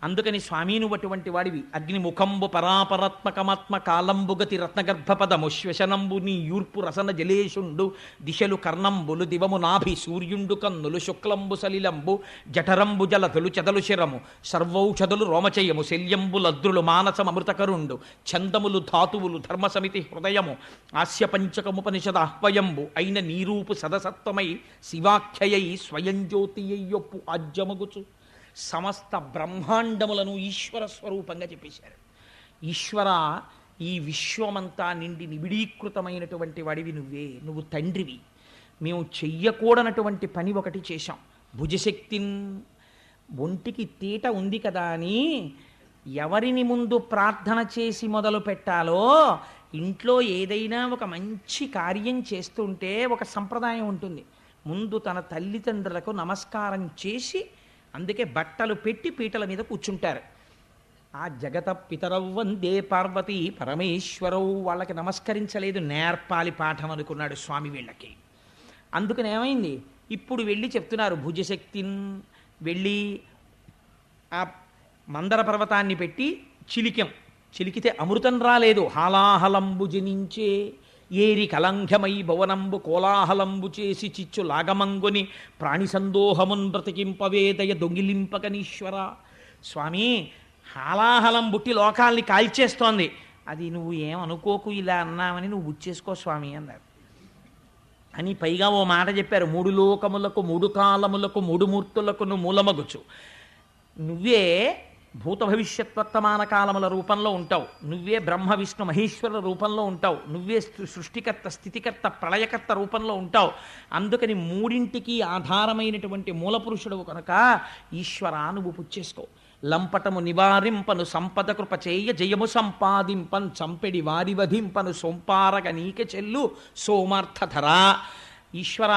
అందుకని స్వామీను అటువంటి వాడివి. అగ్నిముఖంబు పరాపరాత్మకమాత్మ కాలంబుగతి రత్నగర్భపదము శ్వశనంబు నీ యూర్పు రసన జలేషుండు, దిశలు కర్ణంబులు దివము నాభి సూర్యుండు కన్నులు శుక్లంబు సలిలంబు జఠరంబు జలతులు చెదలు శిరము సర్వౌషధులు రోమచయము శల్యంబులద్రులు మానసమృతకరుండు ఛందములు ధాతువులు ధర్మసమితి హృదయము ఆస్య పంచకముపనిషద ఆహ్వయంబు అయిన నీరూపు సదసత్వమై శివాఖ్యయై స్వయం జ్యోతియ్యొప్పు ఆజ్యమగుచు సమస్త బ్రహ్మాండములను ఈశ్వర స్వరూపంగా చెప్పేశారు. ఈశ్వర, ఈ విశ్వమంతా నిండి నిబిడీకృతమైనటువంటి వాడివి నువ్వే, నువ్వు తండ్రివి. మేము చెయ్యకూడనటువంటి పని ఒకటి చేశాం. భుజశక్తిన్, ఒంటికి తీట ఉంది కదా అని ఎవరిని ముందు ప్రార్థన చేసి మొదలు పెట్టాలో, ఇంట్లో ఏదైనా ఒక మంచి కార్యం చేస్తుంటే ఒక సంప్రదాయం ఉంటుంది. ముందు తన తల్లిదండ్రులకు నమస్కారం చేసి అందుకే బట్టలు పెట్టి పీటల మీద కూర్చుంటారు. ఆ జగత పితరౌ వందే పార్వతీ పరమేశ్వరవు వాళ్ళకి నమస్కరించలేదు, నేర్పాలి పాఠం అనుకున్నాడు స్వామి వీళ్ళకి. అందుకని ఏమైంది, ఇప్పుడు వెళ్ళి చెప్తున్నారు భుజశక్తిన్. వెళ్ళి ఆ మందర పర్వతాన్ని పెట్టి చిలికితే అమృతం రాలేదు, హాలాహలంబు జనించే. ఏరి కలంఘమై భవనంబు కోలాహలంబు చేసి చిచ్చు లాగమంగుని ప్రాణి సందోహమున్ బ్రతికింపవేదయ దొంగిలింపకనీశ్వర. స్వామి, హాలాహలం బుట్టి లోకాల్ని కాల్చేస్తోంది, అది నువ్వు ఏమనుకోకు, ఇలా అన్నామని నువ్వు బుచ్చేసుకో స్వామి అన్నారు. అని పైగా ఓ మాట చెప్పారు, 3 లోకములకు 3 కాలములకు 3 మూర్తులకు మూలమగుచు. నువ్వే భూత భవిష్యత్ వర్తమాన కాలముల రూపంలో ఉంటావు, నువ్వే బ్రహ్మ విష్ణు మహేశ్వరుల రూపంలో ఉంటావు, నువ్వే సృష్టికర్త స్థితికర్త ప్రళయకర్త రూపంలో ఉంటావు. అందుకని మూడింటికి ఆధారమైనటువంటి మూలపురుషుడు కనుక ఈశ్వర నువ్వు పుచ్చేసుకో. లంపటము నివారింపను సంపద కృప చేయ జయము సంపాదింపన్ చంపెడి వారి వధింపను సోంపారగ నీకె చెల్లు సోమార్థధరా. ఈశ్వర,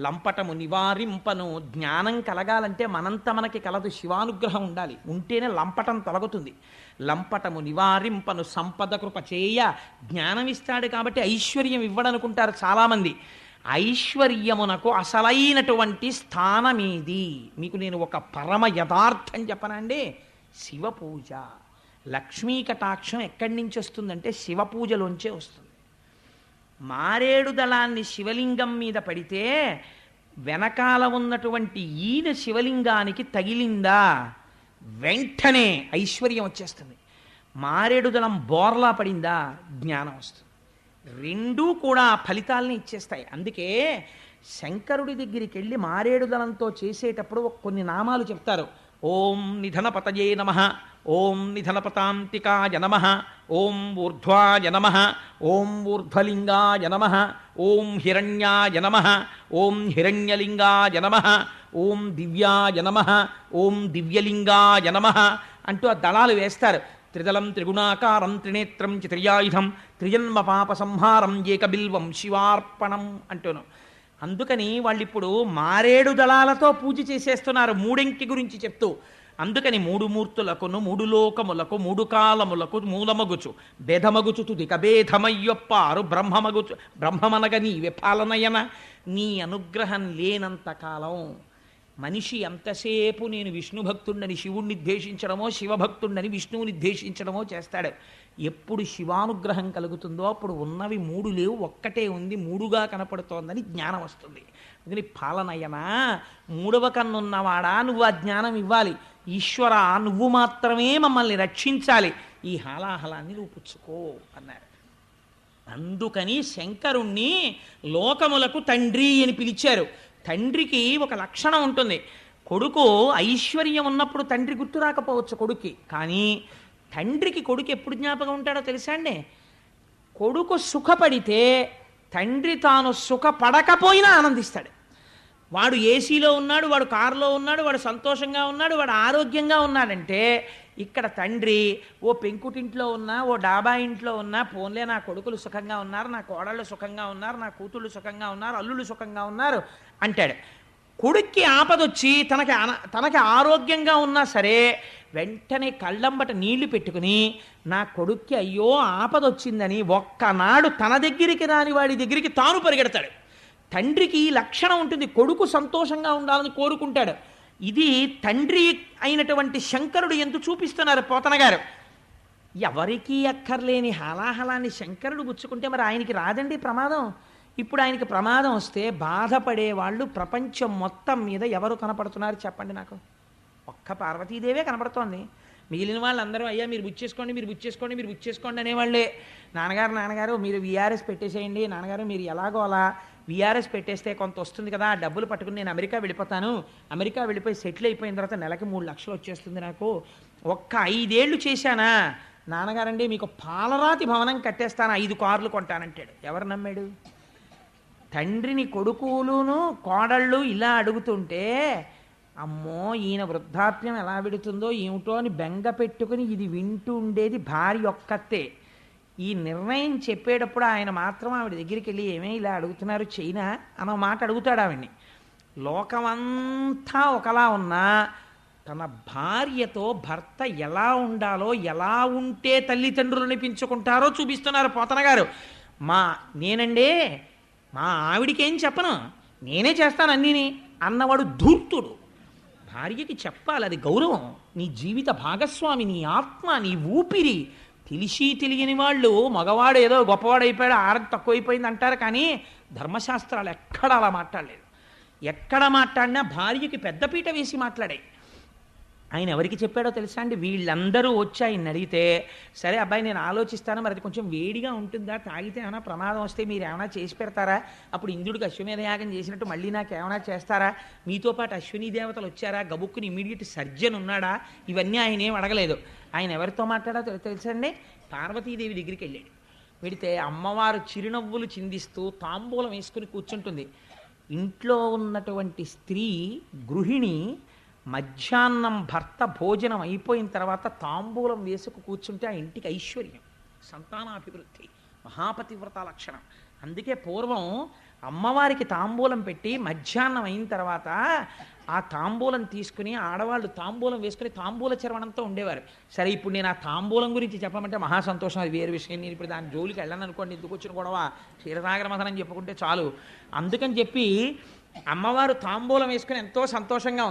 లంపటము నివారింపను, జ్ఞానం కలగాలంటే మనంత మనకి కలదు, శివానుగ్రహం ఉండాలి, ఉంటేనే లంపటం తొలగుతుంది. లంపటము నివారింపను సంపద కృప చేయ, జ్ఞానం ఇస్తాడు కాబట్టి ఐశ్వర్యం ఇవ్వడనుకుంటారు చాలామంది. ఐశ్వర్యమునకు అసలైనటువంటి స్థానమేది? మీకు నేను ఒక పరమ యథార్థం చెప్పనండి. శివపూజ. లక్ష్మీ కటాక్షం ఎక్కడి నుంచి వస్తుందంటే శివపూజలోంచే వస్తుంది. మారేడు దళాన్ని శివలింగం మీద పడితే వెనకాల ఉన్నటువంటి ఈయన శివలింగానికి తగిలిందా వెంటనే ఐశ్వర్యం వచ్చేస్తుంది. మారేడు దళం బోర్లా పడిందా జ్ఞానం వస్తుంది. రెండూ కూడా ఫలితాలని ఇచ్చేస్తాయి. అందుకే శంకరుడి దగ్గరికి వెళ్ళి మారేడు దళంతో చేసేటప్పుడు కొన్ని నామాలు చెప్తారు. ఓం నిధనపతయే నమః, ఓం నిధనపతాంతికాయ నమః, ఓం ఊర్ధ్వాయ నమః, ఓం ఊర్ధ్వలింగాయ నమః, ఓం హిరణ్యాయ నమః, ఓం హిరణ్యలింగాయ నమః, ఓం దివ్యాయ నమః, ఓం దివ్యలింగాయ నమః అంటూ ఆ దళాలు వేస్తారు. త్రిదళం త్రిగుణాకారం త్రినేత్రం చిత్రయాయుధం త్రిజన్మ పాప సంహారం ఏకబిల్వం శివార్పణం అంటూను. అందుకని వాళ్ళు ఇప్పుడు మారేడు దళాలతో పూజ చేసేస్తున్నారు మూడెంకి గురించి చెప్తూ. అందుకని 3 మూర్తులకును 3 లోకములకు 3 కాలములకు మూలమగుచు భేదమగుచు తుదిక భేదమయ్యొప్పారు బ్రహ్మమగుచు బ్రహ్మమనగ నీవే పాలనయన. నీ అనుగ్రహం లేనంత కాలం మనిషి ఎంతసేపు నేను విష్ణు భక్తుండని శివుణ్ణి ద్వేషించడమో, శివభక్తుండని విష్ణువుని ద్వేషించడమో చేస్తాడు. ఎప్పుడు శివానుగ్రహం కలుగుతుందో అప్పుడు ఉన్నవి 3 లేవు, ఒక్కటే ఉంది, 3గా కనపడుతోందని జ్ఞానం వస్తుంది. అందుకని పాలనయన, 3వ కన్నున్నవాడా నువ్వు ఆ జ్ఞానం ఇవ్వాలి. ఈశ్వర, నువ్వు మాత్రమే మమ్మల్ని రక్షించాలి, ఈ హాలాహలాన్ని నువ్వు పుచ్చుకో అన్నారు. అందుకని శంకరుణ్ణి లోకములకు తండ్రి అని పిలిచారు. తండ్రికి ఒక లక్షణం ఉంటుంది. కొడుకు ఐశ్వర్యం ఉన్నప్పుడు తండ్రి గుర్తు రాకపోవచ్చు కొడుక్కి, కానీ తండ్రికి కొడుకు ఎప్పుడు జ్ఞాపకం ఉంటాడో తెలుసా అండి? కొడుకు సుఖపడితే తండ్రి తాను సుఖపడకపోయినా ఆనందిస్తాడు. వాడు ఏసీలో ఉన్నాడు, వాడు కారులో ఉన్నాడు, వాడు సంతోషంగా ఉన్నాడు, వాడు ఆరోగ్యంగా ఉన్నాడంటే ఇక్కడ తండ్రి ఓ పెంకుటింట్లో ఉన్నా, ఓ డాబా ఇంట్లో ఉన్నా, పోన్లే నా కొడుకులు సుఖంగా ఉన్నారు, నా కోడళ్ళు సుఖంగా ఉన్నారు, నా కూతుళ్ళు సుఖంగా ఉన్నారు, అల్లుళ్ళు సుఖంగా ఉన్నారు అంటాడు. కొడుక్కి ఆపదొచ్చి తనకి ఆరోగ్యంగా ఉన్నా సరే వెంటనే కళ్ళంబట నీళ్లు పెట్టుకుని నా కొడుక్కి అయ్యో ఆపదొచ్చిందని ఒక్కనాడు తన దగ్గరికి రాని వాడి దగ్గరికి తాను పరిగెడతాడు. తండ్రికి ఈ లక్షణం ఉంటుంది, కొడుకు సంతోషంగా ఉండాలని కోరుకుంటాడు. ఇది తండ్రి అయినటువంటి శంకరుడు ఎందు చూపిస్తున్నారు పోతన గారు. ఎవరికీ అక్కర్లేని హలాహలాన్ని శంకరుడు గుచ్చుకుంటే మరి ఆయనకి రాదండి ప్రమాదం. ఇప్పుడు ఆయనకి ప్రమాదం వస్తే బాధపడే వాళ్ళు ప్రపంచం మొత్తం మీద ఎవరు కనపడుతున్నారు చెప్పండి నాకు? ఒక్క పార్వతీదేవే కనపడుతోంది. మిగిలిన వాళ్ళందరూ అయ్యా మీరు బుచ్చేసుకోండి, మీరు బుచ్చేసుకోండి, మీరు బుచ్చేసుకోండి అనేవాళ్ళే. నాన్నగారు మీరు విఆర్ఎస్ పెట్టేసేయండి, నాన్నగారు మీరు ఎలాగో అలా విఆర్ఎస్ పెట్టేస్తే కొంత వస్తుంది కదా, డబ్బులు పట్టుకుని నేను అమెరికా వెళ్ళిపోతాను, అమెరికా వెళ్ళిపోయి సెటిల్ అయిపోయిన తర్వాత నెలకి 3 లక్షలు వచ్చేస్తుంది నాకు, ఒక్క 5 ఏళ్ళు చేశానా నాన్నగారండి మీకు పాలరాతి భవనం కట్టేస్తాను, 5 కార్లు కొంటానంటాడు. ఎవరు నమ్మాడు? తండ్రిని కొడుకులును కోడళ్ళు ఇలా అడుగుతుంటే అమ్మో ఈయన వృద్ధాప్యం ఎలా విడుతుందో ఏమిటో అని బెంగ పెట్టుకుని ఇది వింటూ ఉండేది భార్య ఒక్కతే. ఈ నిర్ణయం చెప్పేటప్పుడు ఆయన మాత్రం ఆవిడ దగ్గరికి వెళ్ళి ఏమే ఇలా అడుగుతున్నారు చైనా అన్న మాట అడుగుతాడు ఆవిడ్ని. లోకమంతా ఒకలా ఉన్నా తన భార్యతో భర్త ఎలా ఉండాలో, ఎలా ఉంటే తల్లిదండ్రులని పెంచుకుంటారో చూపిస్తున్నారు పోతన గారు. నేనండి మా ఆవిడికేం చెప్పను, నేనే చేస్తాను అన్నీని అన్నవాడు ధూర్తుడు. భార్యకి చెప్పాలి, అది గౌరవం. నీ జీవిత భాగస్వామి, నీ ఆత్మ, నీ ఊపిరి, తెలిసి తెలియని వాళ్ళు మగవాడు ఏదో గొప్పవాడు అయిపోయాడు, ఆడది తక్కువైపోయింది అంటారు, కానీ ధర్మశాస్త్రాలు ఎక్కడ అలా మాట్లాడలేదు. ఎక్కడ మాట్లాడినా భార్యకి పెద్దపీట వేసి మాట్లాడాయి. ఆయన ఎవరికి చెప్పాడో తెలుసా అండి? వీళ్ళందరూ వచ్చి ఆయన అడిగితే, సరే అబ్బాయి నేను ఆలోచిస్తాను, మరి అది కొంచెం వేడిగా ఉంటుందా, తాగితే ఏమైనా ప్రమాదం వస్తే మీరు ఏమైనా చేసి పెడతారా, అప్పుడు ఇంద్రుడికి అశ్వమేధ యాగం చేసినట్టు మళ్ళీ నాకు ఏమైనా చేస్తారా, మీతో పాటు అశ్విని దేవతలు వచ్చారా, గబుక్కుని ఇమీడియట్ సర్జన్ ఉన్నాడా, ఇవన్నీ ఆయన ఏం అడగలేదు. ఆయన ఎవరితో మాట్లాడో తెలుసండి? పార్వతీదేవి దగ్గరికి వెళ్ళాడు. వెడితే అమ్మవారు చిరునవ్వులు చిందిస్తూ తాంబూలం వేసుకుని కూర్చుంటుంది. ఇంట్లో ఉన్నటువంటి స్త్రీ గృహిణి మధ్యాహ్నం భర్త భోజనం అయిపోయిన తర్వాత తాంబూలం వేసుకు కూర్చుంటే ఆ ఇంటికి ఐశ్వర్యం, సంతానాభివృద్ధి, మహాపతివ్రత లక్షణం. అందుకే పూర్వం అమ్మవారికి తాంబూలం పెట్టి మధ్యాహ్నం అయిన తర్వాత ఆ తాంబూలం తీసుకుని ఆడవాళ్ళు తాంబూలం వేసుకుని తాంబూల చర్వణంతో ఉండేవారు. సరే ఇప్పుడు నేను ఆ తాంబూలం గురించి చెప్పమంటే మహా సంతోషం, అది వేరే విషయం. నేను ఇప్పుడు దాని జోలికి వెళ్ళను అనుకోండి, ఎందుకు వచ్చిన గొడవ, క్షీరసాగర మథనం చెప్పుకుంటే చాలు. అందుకని చెప్పి అమ్మవారు తాంబూలం వేసుకుని ఎంతో సంతోషంగా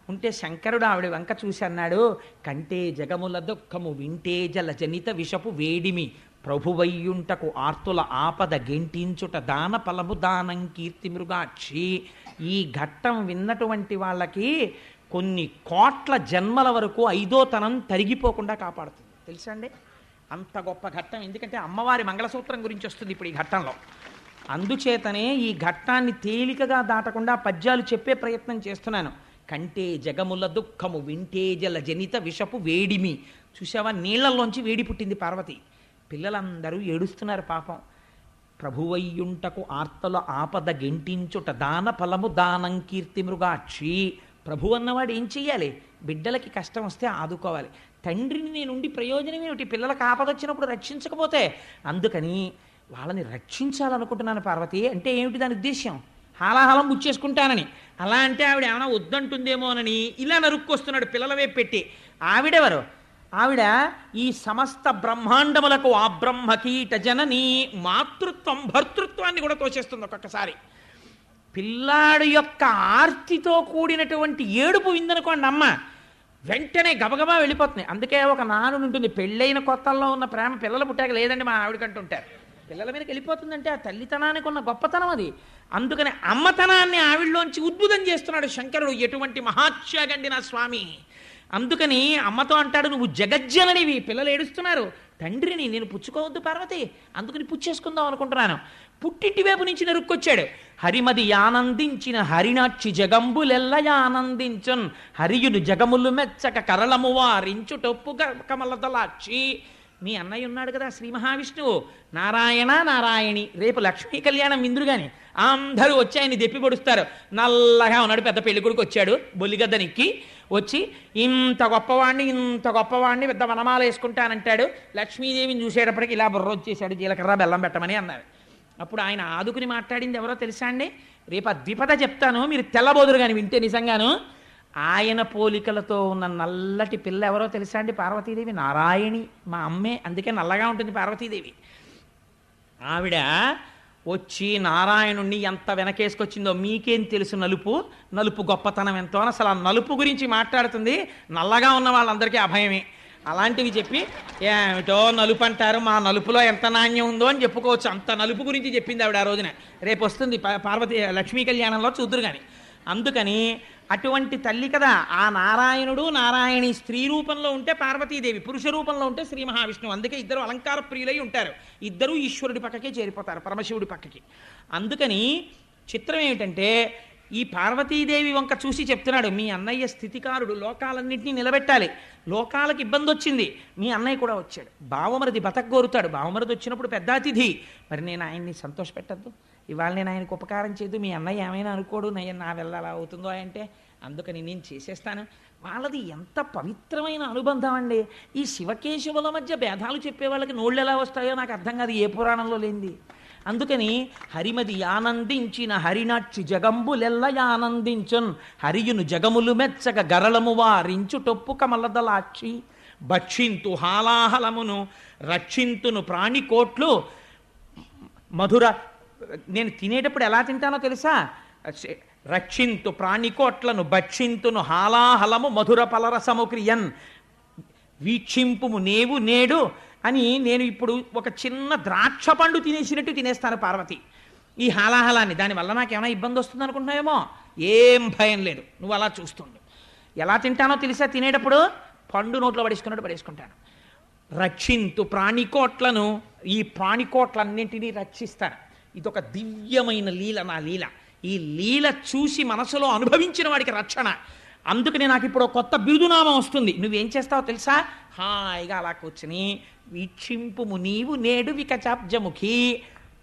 ఉంటే శంకరుడు ఆవిడ వంక చూసి అన్నాడు, కంటే జగముల దుఃఖము వింటే జల జనిత విషపు వేడిమి ప్రభువయ్యుంటకు ఆర్తుల ఆపద గెంటించుట దాన ఫలము దానం కీర్తి మృగాక్షి. ఈ ఘట్టం విన్నటువంటి వాళ్ళకి కొన్ని కోట్ల జన్మల వరకు ఐదోతనం తరిగిపోకుండా కాపాడుతుంది. తెలుసా అండి? అంత గొప్ప ఘట్టం. ఎందుకంటే అమ్మవారి మంగళసూత్రం గురించి వస్తుంది ఇప్పుడు ఈ ఘట్టంలో. అందుచేతనే ఈ ఘట్టాన్ని తేలికగా దాటకుండా పద్యాలు చెప్పే ప్రయత్నం చేస్తున్నాను. కంటే జగముల దుఃఖము వింటే జల జనిత విషపు వేడిమి. చూసావా, నీళ్లలోంచి వేడి పుట్టింది పార్వతి. పిల్లలందరూ ఏడుస్తున్నారు పాపం. ప్రభువయ్యుంటకు ఆర్తల ఆపద గెంటించుట దాన ఫలము దానం కీర్తి మృగాక్షి. ప్రభు అన్నవాడు ఏం చెయ్యాలి? బిడ్డలకి కష్టం వస్తే ఆదుకోవాలి. తండ్రిని నేనుండి ప్రయోజనం ఏమిటి? పిల్లలకు ఆపద వచ్చినప్పుడు రక్షించకపోతే. అందుకని వాళ్ళని రక్షించాలనుకుంటున్నాను పార్వతి. అంటే ఏమిటి దాని ఉద్దేశ్యం? హాలాహలం ముచ్చేసుకుంటానని. అలా అంటే ఆవిడ ఏమైనా వద్దంటుందేమోనని ఇలా నరుక్కొస్తున్నాడు పిల్లల వైపు పెట్టి. ఆవిడెవరు? ఆవిడ ఈ సమస్త బ్రహ్మాండములకు ఆ బ్రహ్మకీట జనని మాతృత్వం భర్తృత్వాన్ని కూడా తోచేస్తుంది ఒక్కొక్కసారి. పిల్లాడు యొక్క ఆర్తితో కూడినటువంటి ఏడుపు విందనుకోండి అమ్మ, వెంటనే గబగబా వెళ్ళిపోతుంది. అందుకే ఒక నానుడు ఉంటుంది, పెళ్ళైన కొత్తల్లో ఉన్న ప్రేమ పిల్లలు పుట్టాక లేదండి మా ఆవిడకంటుంటారు. పిల్లల మీదకి వెళ్ళిపోతుందంటే ఆ తల్లితనానికి ఉన్న గొప్పతనం అది. అందుకని అమ్మతనాన్ని ఆవిడలోంచి ఉద్భుతం చేస్తున్నాడు శంకరుడు. ఎటువంటి మహాత్యాగండి నా స్వామి. అందుకని అమ్మతో అంటాడు, నువ్వు జగజ్జననివి, పిల్లలు ఏడుస్తున్నారు, తండ్రిని నేను పుచ్చుకోవద్దు పార్వతి, అందుకని పుచ్చేసుకుందాం అనుకుంటున్నాను. పుట్టింటి వైపు నుంచి నరుక్కొచ్చాడు. హరిమది ఆనందించిన హరినాక్షి జగంబులెల్ల ఆనందించున్ హరియును జగములు మెచ్చక కరళము వారించు టొప్పు కమలదలాక్షి. మీ అన్నయ్య ఉన్నాడు కదా శ్రీ మహావిష్ణువు, నారాయణ నారాయణి. రేపు లక్ష్మీ కళ్యాణం ఇంద్రుగాని అందరూ వచ్చి ఆయన్ని దెప్పి పొడుస్తారు. నల్లగా ఉన్నాడు, పెద్ద పెళ్లి కొడుకు వచ్చాడు బొల్లిగద్దనికి. వచ్చి ఇంత గొప్పవాడిని పెద్ద వనమాల వేసుకుంటానంటాడు. లక్ష్మీదేవిని చూసేటప్పటికి ఇలా బుర్ర వచ్చేసాడు, జీలకర్ర బెల్లం పెట్టమని అన్నారు. అప్పుడు ఆయన ఆదుకుని మాట్లాడింది ఎవరో తెలుసా అండి? రేపు ఆ ద్విపద చెప్తాను, మీరు తెల్లబోదురు కానీ వింటే నిజంగాను. ఆయన పోలికలతో ఉన్న నల్లటి పిల్ల ఎవరో తెలుసా అండి? పార్వతీదేవి. నారాయణి మా అమ్మే, అందుకే నల్లగా ఉంటుంది పార్వతీదేవి. ఆవిడ వచ్చి నారాయణుణ్ణి ఎంత వెనకేసుకొచ్చిందో మీకేం తెలుసు. నలుపు గొప్పతనం ఎంతో అని అసలు ఆ నలుపు గురించి మాట్లాడుతుంది. నల్లగా ఉన్న వాళ్ళందరికీ అభయమే. అలాంటివి చెప్పి ఏమిటో నలుపు అంటారు, మా నలుపులో ఎంత నాణ్యం ఉందో అని చెప్పుకోవచ్చు. అంత నలుపు గురించి చెప్పింది ఆవిడ ఆ రోజున. రేపు వస్తుంది పార్వతీ లక్ష్మీ కళ్యాణంలో చూద్దురు కానీ. అందుకని అటువంటి తల్లి కదా ఆ నారాయణుడు. నారాయణి స్త్రీ రూపంలో ఉంటే పార్వతీదేవి, పురుష రూపంలో ఉంటే శ్రీ మహావిష్ణువు. అందుకే ఇద్దరు అలంకార ప్రియులై ఉంటారు. ఇద్దరూ ఈశ్వరుడి పక్కకే చేరిపోతారు, పరమశివుడి పక్కకి. అందుకని చిత్రం ఏమిటంటే ఈ పార్వతీదేవి వంక చూసి చెప్తున్నాడు, మీ అన్నయ్య స్థితికారుడు, లోకాలన్నింటినీ నిలబెట్టాలి. లోకాలకు ఇబ్బంది వచ్చింది, మీ అన్నయ్య కూడా వచ్చాడు. బావమరిది బతకగోరుతాడు, బావమరిది వచ్చినప్పుడు పెద్ద అతిథి. మరి నేను ఆయన్ని సంతోషపెట్టద్దు, ఇవాళ నేను ఆయనకు ఉపకారం చేయదు, మీ అన్నయ్య ఏమైనా అనుకోడు, నయ్య నా వెళ్ళలా అవుతుందో అంటే. అందుకని నేను చేసేస్తాను. వాళ్ళది ఎంత పవిత్రమైన అనుబంధం అండి. ఈ శివకేశవుల మధ్య భేదాలు చెప్పే వాళ్ళకి నోళ్ళు ఎలా వస్తాయో నాకు అర్థం కాదు, ఏ పురాణంలో లేనిది. అందుకని హరిమది ఆనందించిన హరినాక్షి జగంబులెల్ల ఆనందించున్ హరియును జగములు మెచ్చక గరళము వారించు టొప్పు కమలదలాక్షి. భక్షింతు హాలాహలమును రక్షింతును ప్రాణికోట్లు మధుర. నేను తినేటప్పుడు ఎలా తింటానో తెలుసా? రక్షింతు ప్రాణికోట్లను భక్షింతును హాలాహలము మధుర ఫలరసము క్రియన్. వీక్షింపుము నేవు నేడు అని నేను ఇప్పుడు ఒక చిన్న ద్రాక్ష పండు తినేసినట్టు తినేస్తాను పార్వతి ఈ హాలాహలాన్ని. దానివల్ల నాకేమైనా ఇబ్బంది వస్తుంది అనుకుంటున్నావేమో, ఏం భయం లేదు, నువ్వు అలా చూస్తుండు. ఎలా తింటానో తెలిసా? తినేటప్పుడు పండు నోట్లో పడేసుకున్నట్టు పడేసుకుంటాను. రక్షింతు ప్రాణికోట్లను, ఈ ప్రాణికోట్లన్నింటినీ రక్షిస్తాను. ఇదొక దివ్యమైన లీల, నా లీల. ఈ లీల చూసి మనసులో అనుభవించిన వాడికి రక్షణ. అందుకని నాకు ఇప్పుడు కొత్త బిరుదునామం వస్తుంది. నువ్వేం చేస్తావో తెలుసా? హాయిగా అలా కూర్చుని వీక్షింపుము నీవు నేడు వికచాబ్జముఖి,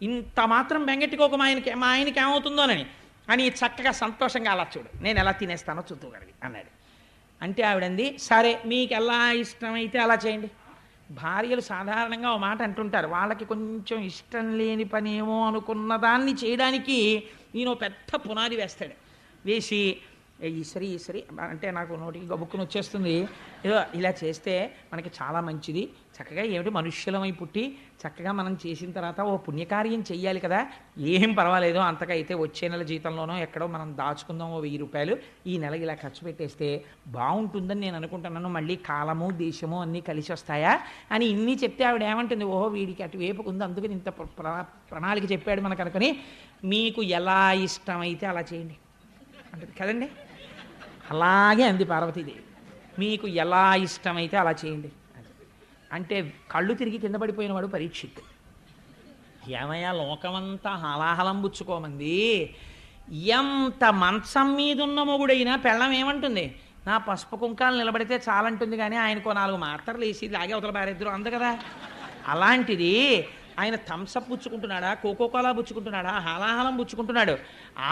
ఇంత మాత్రం బెంగెట్టుకోక మా ఆయనకి ఏమవుతుందోనని అని చక్కగా సంతోషంగా అలా చూడు, నేను ఎలా తినేస్తానో చూద్దుగలిగి అన్నాడు. అంటే ఆవిడంది, సరే మీకు ఎలా ఇష్టమైతే అలా చేయండి. భార్యలు సాధారణంగా ఓ మాట అంటుంటారు, వాళ్ళకి కొంచెం ఇష్టం లేని పని ఏమో అనుకున్న దాన్ని చేయడానికి నేను పెద్ద పునాది వేస్తాడు. వేసి ఈసరి అంటే నాకు నోటికి గబుక్కుని వచ్చేస్తుంది, ఏదో ఇలా చేస్తే మనకి చాలా మంచిది, చక్కగా ఏమిటి మనుష్యులమై పుట్టి చక్కగా మనం చేసిన తర్వాత ఓ పుణ్యకార్యం చెయ్యాలి కదా, ఏం పర్వాలేదు, అంతగా అయితే వచ్చే నెల జీతంలోనో ఎక్కడో మనం దాచుకుందాం ఓ 1000 రూపాయలు, ఈ నెల ఇలా ఖర్చు పెట్టేస్తే బాగుంటుందని నేను అనుకుంటున్నాను, మళ్ళీ కాలము దేశము అన్నీ కలిసి వస్తాయా అని ఇన్ని చెప్తే ఆవిడ ఏమంటుంది, ఓహో వీడికి అటువైపుకు ఉంది అందుకని ఇంత ప్రణాళిక చెప్పాడు మనకు అనుకుని, మీకు ఎలా ఇష్టమైతే అలా చేయండి అంటుంది కదండి. అలాగే అంది పార్వతీదేవి, మీకు ఎలా ఇష్టమైతే అలా చేయండి అంటే. కళ్ళు తిరిగి కింద పడిపోయినవాడు పరీక్షిత్. ఏమయ్యా లోకమంతా హలాహలం పుచ్చుకోమంది, ఎంత మంచం మీద ఉన్న మొగుడైనా పెళ్ళం ఏమంటుంది, నా పసుపు కుంకాలు నిలబడితే చాలంటుంది, కానీ ఆయనకో 4 మాత్రలు వేసి లాగే అవతల బారేద్దరు అందు కదా. అలాంటిది ఆయన థమ్సప్ పుచ్చుకుంటున్నాడా, కోకోకోలా పుచ్చుకుంటున్నాడా, హలాహలం పుచ్చుకుంటున్నాడు.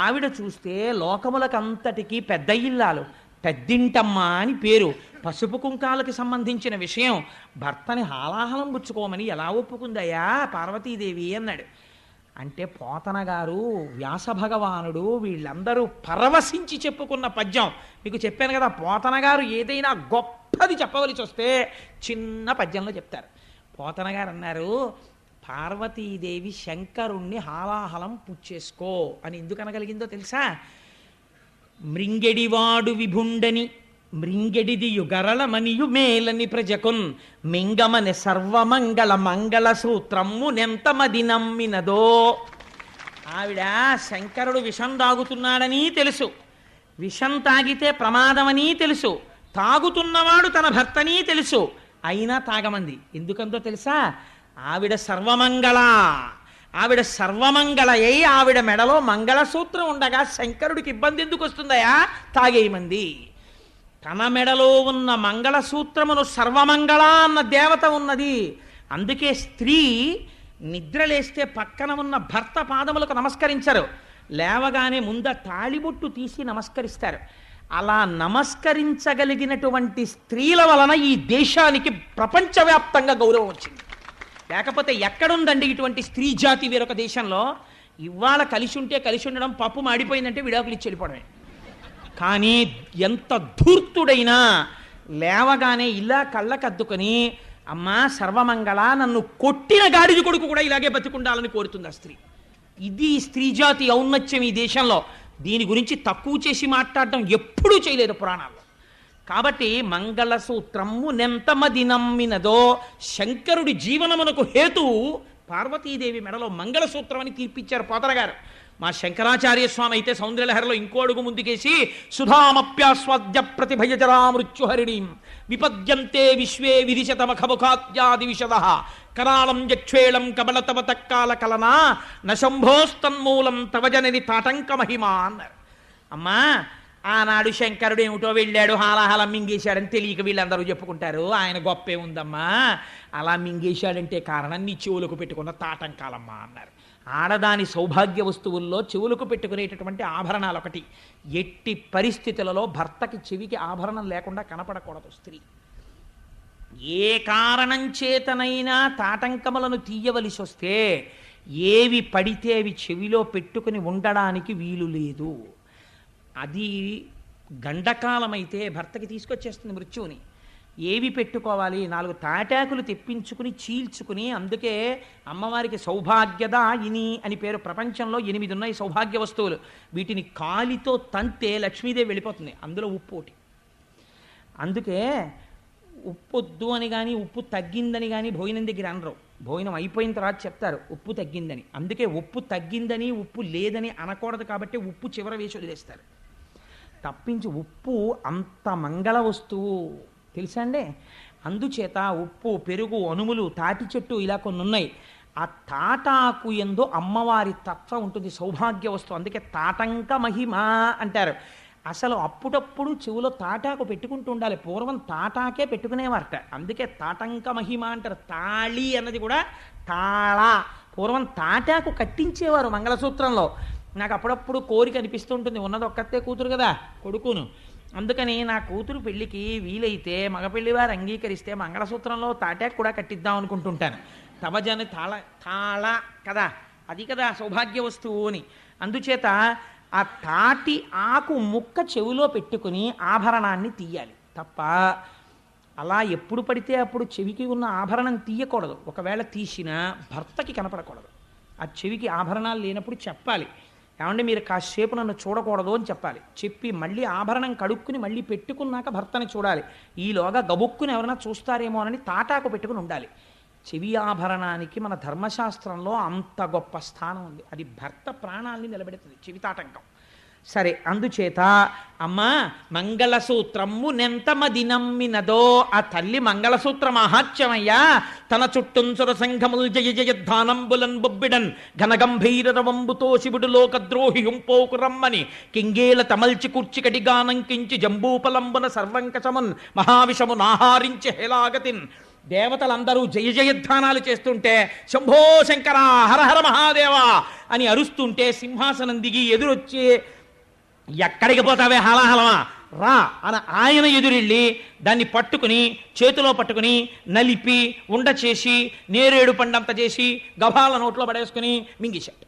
ఆవిడ చూస్తే లోకములకంతటికీ పెద్ద ఇల్లాలు, పెద్దింటమ్మ అని పేరు, పసుపు కుంకాలకి సంబంధించిన విషయం, భర్తని హాలాహలం పుచ్చుకోమని ఎలా ఒప్పుకుందయ్యా పార్వతీదేవి అన్నాడు. అంటే పోతన గారు, వ్యాస భగవానుడు వీళ్ళందరూ పరవశించి చెప్పుకున్న పద్యం మీకు చెప్పాను కదా. పోతన గారు ఏదైనా గొప్పది చెప్పవలసి వస్తే చిన్న పద్యంలో చెప్తారు. పోతన గారు అన్నారు, పార్వతీదేవి శంకరుణ్ణి హాలాహలం పుచ్చేసుకో అని ఎందుకు అనగలిగిందో తెలుసా? మృంగెడివాడు విభుండని మృంగెడిది యుగరళమనియు మేలని ప్రజకున్ మింగమని సర్వమంగళ మంగళ సూత్రము నెంతమది నమ్మినదో. ఆవిడ శంకరుడు విషం తాగుతున్నాడని తెలుసు, విషం తాగితే ప్రమాదమని తెలుసు, తాగుతున్నవాడు తన భర్తని తెలుసు, అయినా తాగమంది. ఎందుకంతో తెలుసా? ఆవిడ సర్వమంగళ, ఆవిడ సర్వమంగళయ్యి ఆవిడ మెడలో మంగళసూత్రం ఉండగా శంకరుడికి ఇబ్బంది ఎందుకు వస్తుందయా? తాగేయమంది. తన మెడలో ఉన్న మంగళసూత్రమును సర్వమంగళ అన్న దేవత ఉన్నది. అందుకే స్త్రీ నిద్రలేస్తే పక్కన ఉన్న భర్త పాదములకు నమస్కరించరు, లేవగానే ముంద తాళిబొట్టు తీసి నమస్కరిస్తారు. అలా నమస్కరించగలిగినటువంటి స్త్రీల వలన ఈ దేశానికి ప్రపంచవ్యాప్తంగా గౌరవం వచ్చింది. లేకపోతే ఎక్కడుందండి ఇటువంటి స్త్రీ జాతి వేరొక దేశంలో? ఇవాళ కలిసి ఉంటే కలిసి ఉండడం, పప్పు మాడిపోయిందంటే విడాకులు ఇచ్చి వెళ్ళిపోవడమే. కానీ ఎంత ధూర్తుడైనా లేవగానే ఇలా కళ్ళకద్దుకొని, అమ్మా సర్వమంగళ, నన్ను కొట్టిన గాడిద కొడుకు కూడా ఇలాగే బతికుండాలని కోరుతుంది ఆ స్త్రీ. ఇది స్త్రీ జాతి ఔన్నత్యం ఈ దేశంలో. దీని గురించి తక్కువ చేసి మాట్లాడడం ఎప్పుడూ చేయలేదు పురాణాల్లో. కాబట్టి మంగళసూత్రము నెంతమది నమ్మినదో, శంకరుడి జీవనమునకు హేతువు పార్వతీదేవి మెడలో మంగళసూత్రం అని తీర్పిచ్చారు పోతన గారు. మా శంకరాచార్య స్వామి అయితే సౌందర్యలహరిలో ఇంకో అడుగు ముందుకేసి, సుధామప్యాస్వాద్య ప్రతిభయజరా మృత్యుహరిణీం విపద్యంతే విశ్వే విదిశతమఖముఖాద్యాది విశద కరాళం యక్షేళం కబలతవ తక్కాల కలనా నశంభోస్తన్మూలం తవ జనని తాటంక మహిమా అన్నారు. అమ్మా ఆనాడు శంకరుడు ఏమిటో వెళ్ళాడు, హాలాహలం మింగేశాడని తెలియక వీళ్ళందరూ చెప్పుకుంటారు, ఆయన గొప్పే ఉందమ్మా, అలా మింగేశాడంటే కారణం నీ చెవులకు పెట్టుకున్న తాటంకాలమ్మా అన్నారు. ఆడదాని సౌభాగ్య వస్తువుల్లో చెవులకు పెట్టుకునేటటువంటి ఆభరణాలు ఒకటి. ఎట్టి పరిస్థితులలో భర్తకి చెవికి ఆభరణం లేకుండా కనపడకూడదు స్త్రీ. ఏ కారణం చేతనైనా తాటంకములను తీయవలసి వస్తే ఏవి పడితే అవి చెవిలో పెట్టుకుని ఉండడానికి వీలు లేదు. అది గండకాలమైతే భర్తకి తీసుకొచ్చేస్తుంది మృత్యువుని. ఏవి పెట్టుకోవాలి? 4 తాటాకులు తెప్పించుకుని చీల్చుకుని, అందుకే అమ్మవారికి సౌభాగ్యదాయిని అని పేరు. ప్రపంచంలో 8 ఉన్నాయి సౌభాగ్య వస్తువులు. వీటిని కాలితో తంతే లక్ష్మీదేవి వెళ్ళిపోతుంది, అందులో ఉప్పు ఒకటి. అందుకే ఉప్పు వద్దు అని కానీ ఉప్పు తగ్గిందని కానీ భోజనం దగ్గర అనరు. భోజనం అయిపోయిన తర్వాత చెప్తారు ఉప్పు తగ్గిందని. అందుకే ఉప్పు తగ్గిందని ఉప్పు లేదని అనకూడదు కాబట్టి ఉప్పు చివర వేసి వదిలేస్తారు తప్పించి. ఉప్పు అంత మంగళ వస్తువు తెలుసా అండి. అందుచేత ఉప్పు, పెరుగు, అనుములు, తాటి చెట్టు ఇలా కొన్ని ఉన్నాయి. ఆ తాటాకు యందు అమ్మవారి తత్వం ఉంటుంది, సౌభాగ్య వస్తువు. అందుకే తాటంక మహిమ అంటారు. అసలు అప్పుడప్పుడు చెవులో తాటాకు పెట్టుకుంటూ ఉండాలి. పూర్వం తాటాకే పెట్టుకునేవారట, అందుకే తాటంక మహిమ అంటారు. తాళి అన్నది కూడా తాళ. పూర్వం తాటాకు కట్టించేవారు మంగళసూత్రంలో. నాకు అప్పుడప్పుడు కోరిక అనిపిస్తుంటుంది, ఉన్నది ఒక్కతే కూతురు కదా, కొడుకును. అందుకని నా కూతురు పెళ్ళికి వీలైతే మగపెళ్లి వారు అంగీకరిస్తే మంగళసూత్రంలో తాటాకు కూడా కట్టిద్దాం అనుకుంటుంటాను. తవజని తాళ కదా, అది కదా సౌభాగ్య వస్తువు అని. అందుచేత ఆ తాటి ఆకు ముక్క చెవిలో పెట్టుకుని ఆభరణాన్ని తీయాలి తప్ప అలా ఎప్పుడు పడితే అప్పుడు చెవికి ఉన్న ఆభరణం తీయకూడదు. ఒకవేళ తీసినా భర్తకి కనపడకూడదు. ఆ చెవికి ఆభరణాలు లేనప్పుడు చెప్పాలి, ఏమంటే మీరు కాసేపు నన్ను చూడకూడదు అని చెప్పాలి. చెప్పి మళ్ళీ ఆభరణం కడుక్కుని మళ్ళీ పెట్టుకున్నాక భర్తని చూడాలి. ఈలోగా గబుక్కుని ఎవరైనా చూస్తారేమో అని తాటాకు పెట్టుకుని ఉండాలి. చెవి ఆభరణానికి మన ధర్మశాస్త్రంలో అంత గొప్ప స్థానం ఉంది. అది భర్త ప్రాణాల్ని నిలబెడుతుంది చెవి తాటంకం. సరే, అందుచేత అమ్మ మంగళసూత్రము నెంతమది నమ్మినదో, ఆ తల్లి మంగళసూత్ర మహాత్యమయ్యా. తన చుట్టూంసుర సంఘముల్ జయ జయద్ధానంబులన్ బొబ్బిడన్ ఘనగంభీరవంబుతో శివుడు లోకద్రోహి హుంపోకు రమ్మని కింగేల తమల్చి కూర్చి కడిగానంకించి జంబూపలంబున సర్వంకచమున్ మహావిషము నాహారించి హేలాగతిన్. దేవతలందరూ జయ జయధ్వానాలు చేస్తుంటే శంభో శంకర హరహర మహాదేవ అని అరుస్తుంటే సింహాసనం దిగి ఎదురొచ్చి ఎక్కడికి పోతావే హలాహలమా రా అని ఆయన ఎదురెళ్ళి దాన్ని పట్టుకుని చేతిలో పట్టుకుని నలిపి ఉండ చేసి నేరేడు పండంత చేసి గభాల నోట్లో పడేసుకుని మింగేశాడు.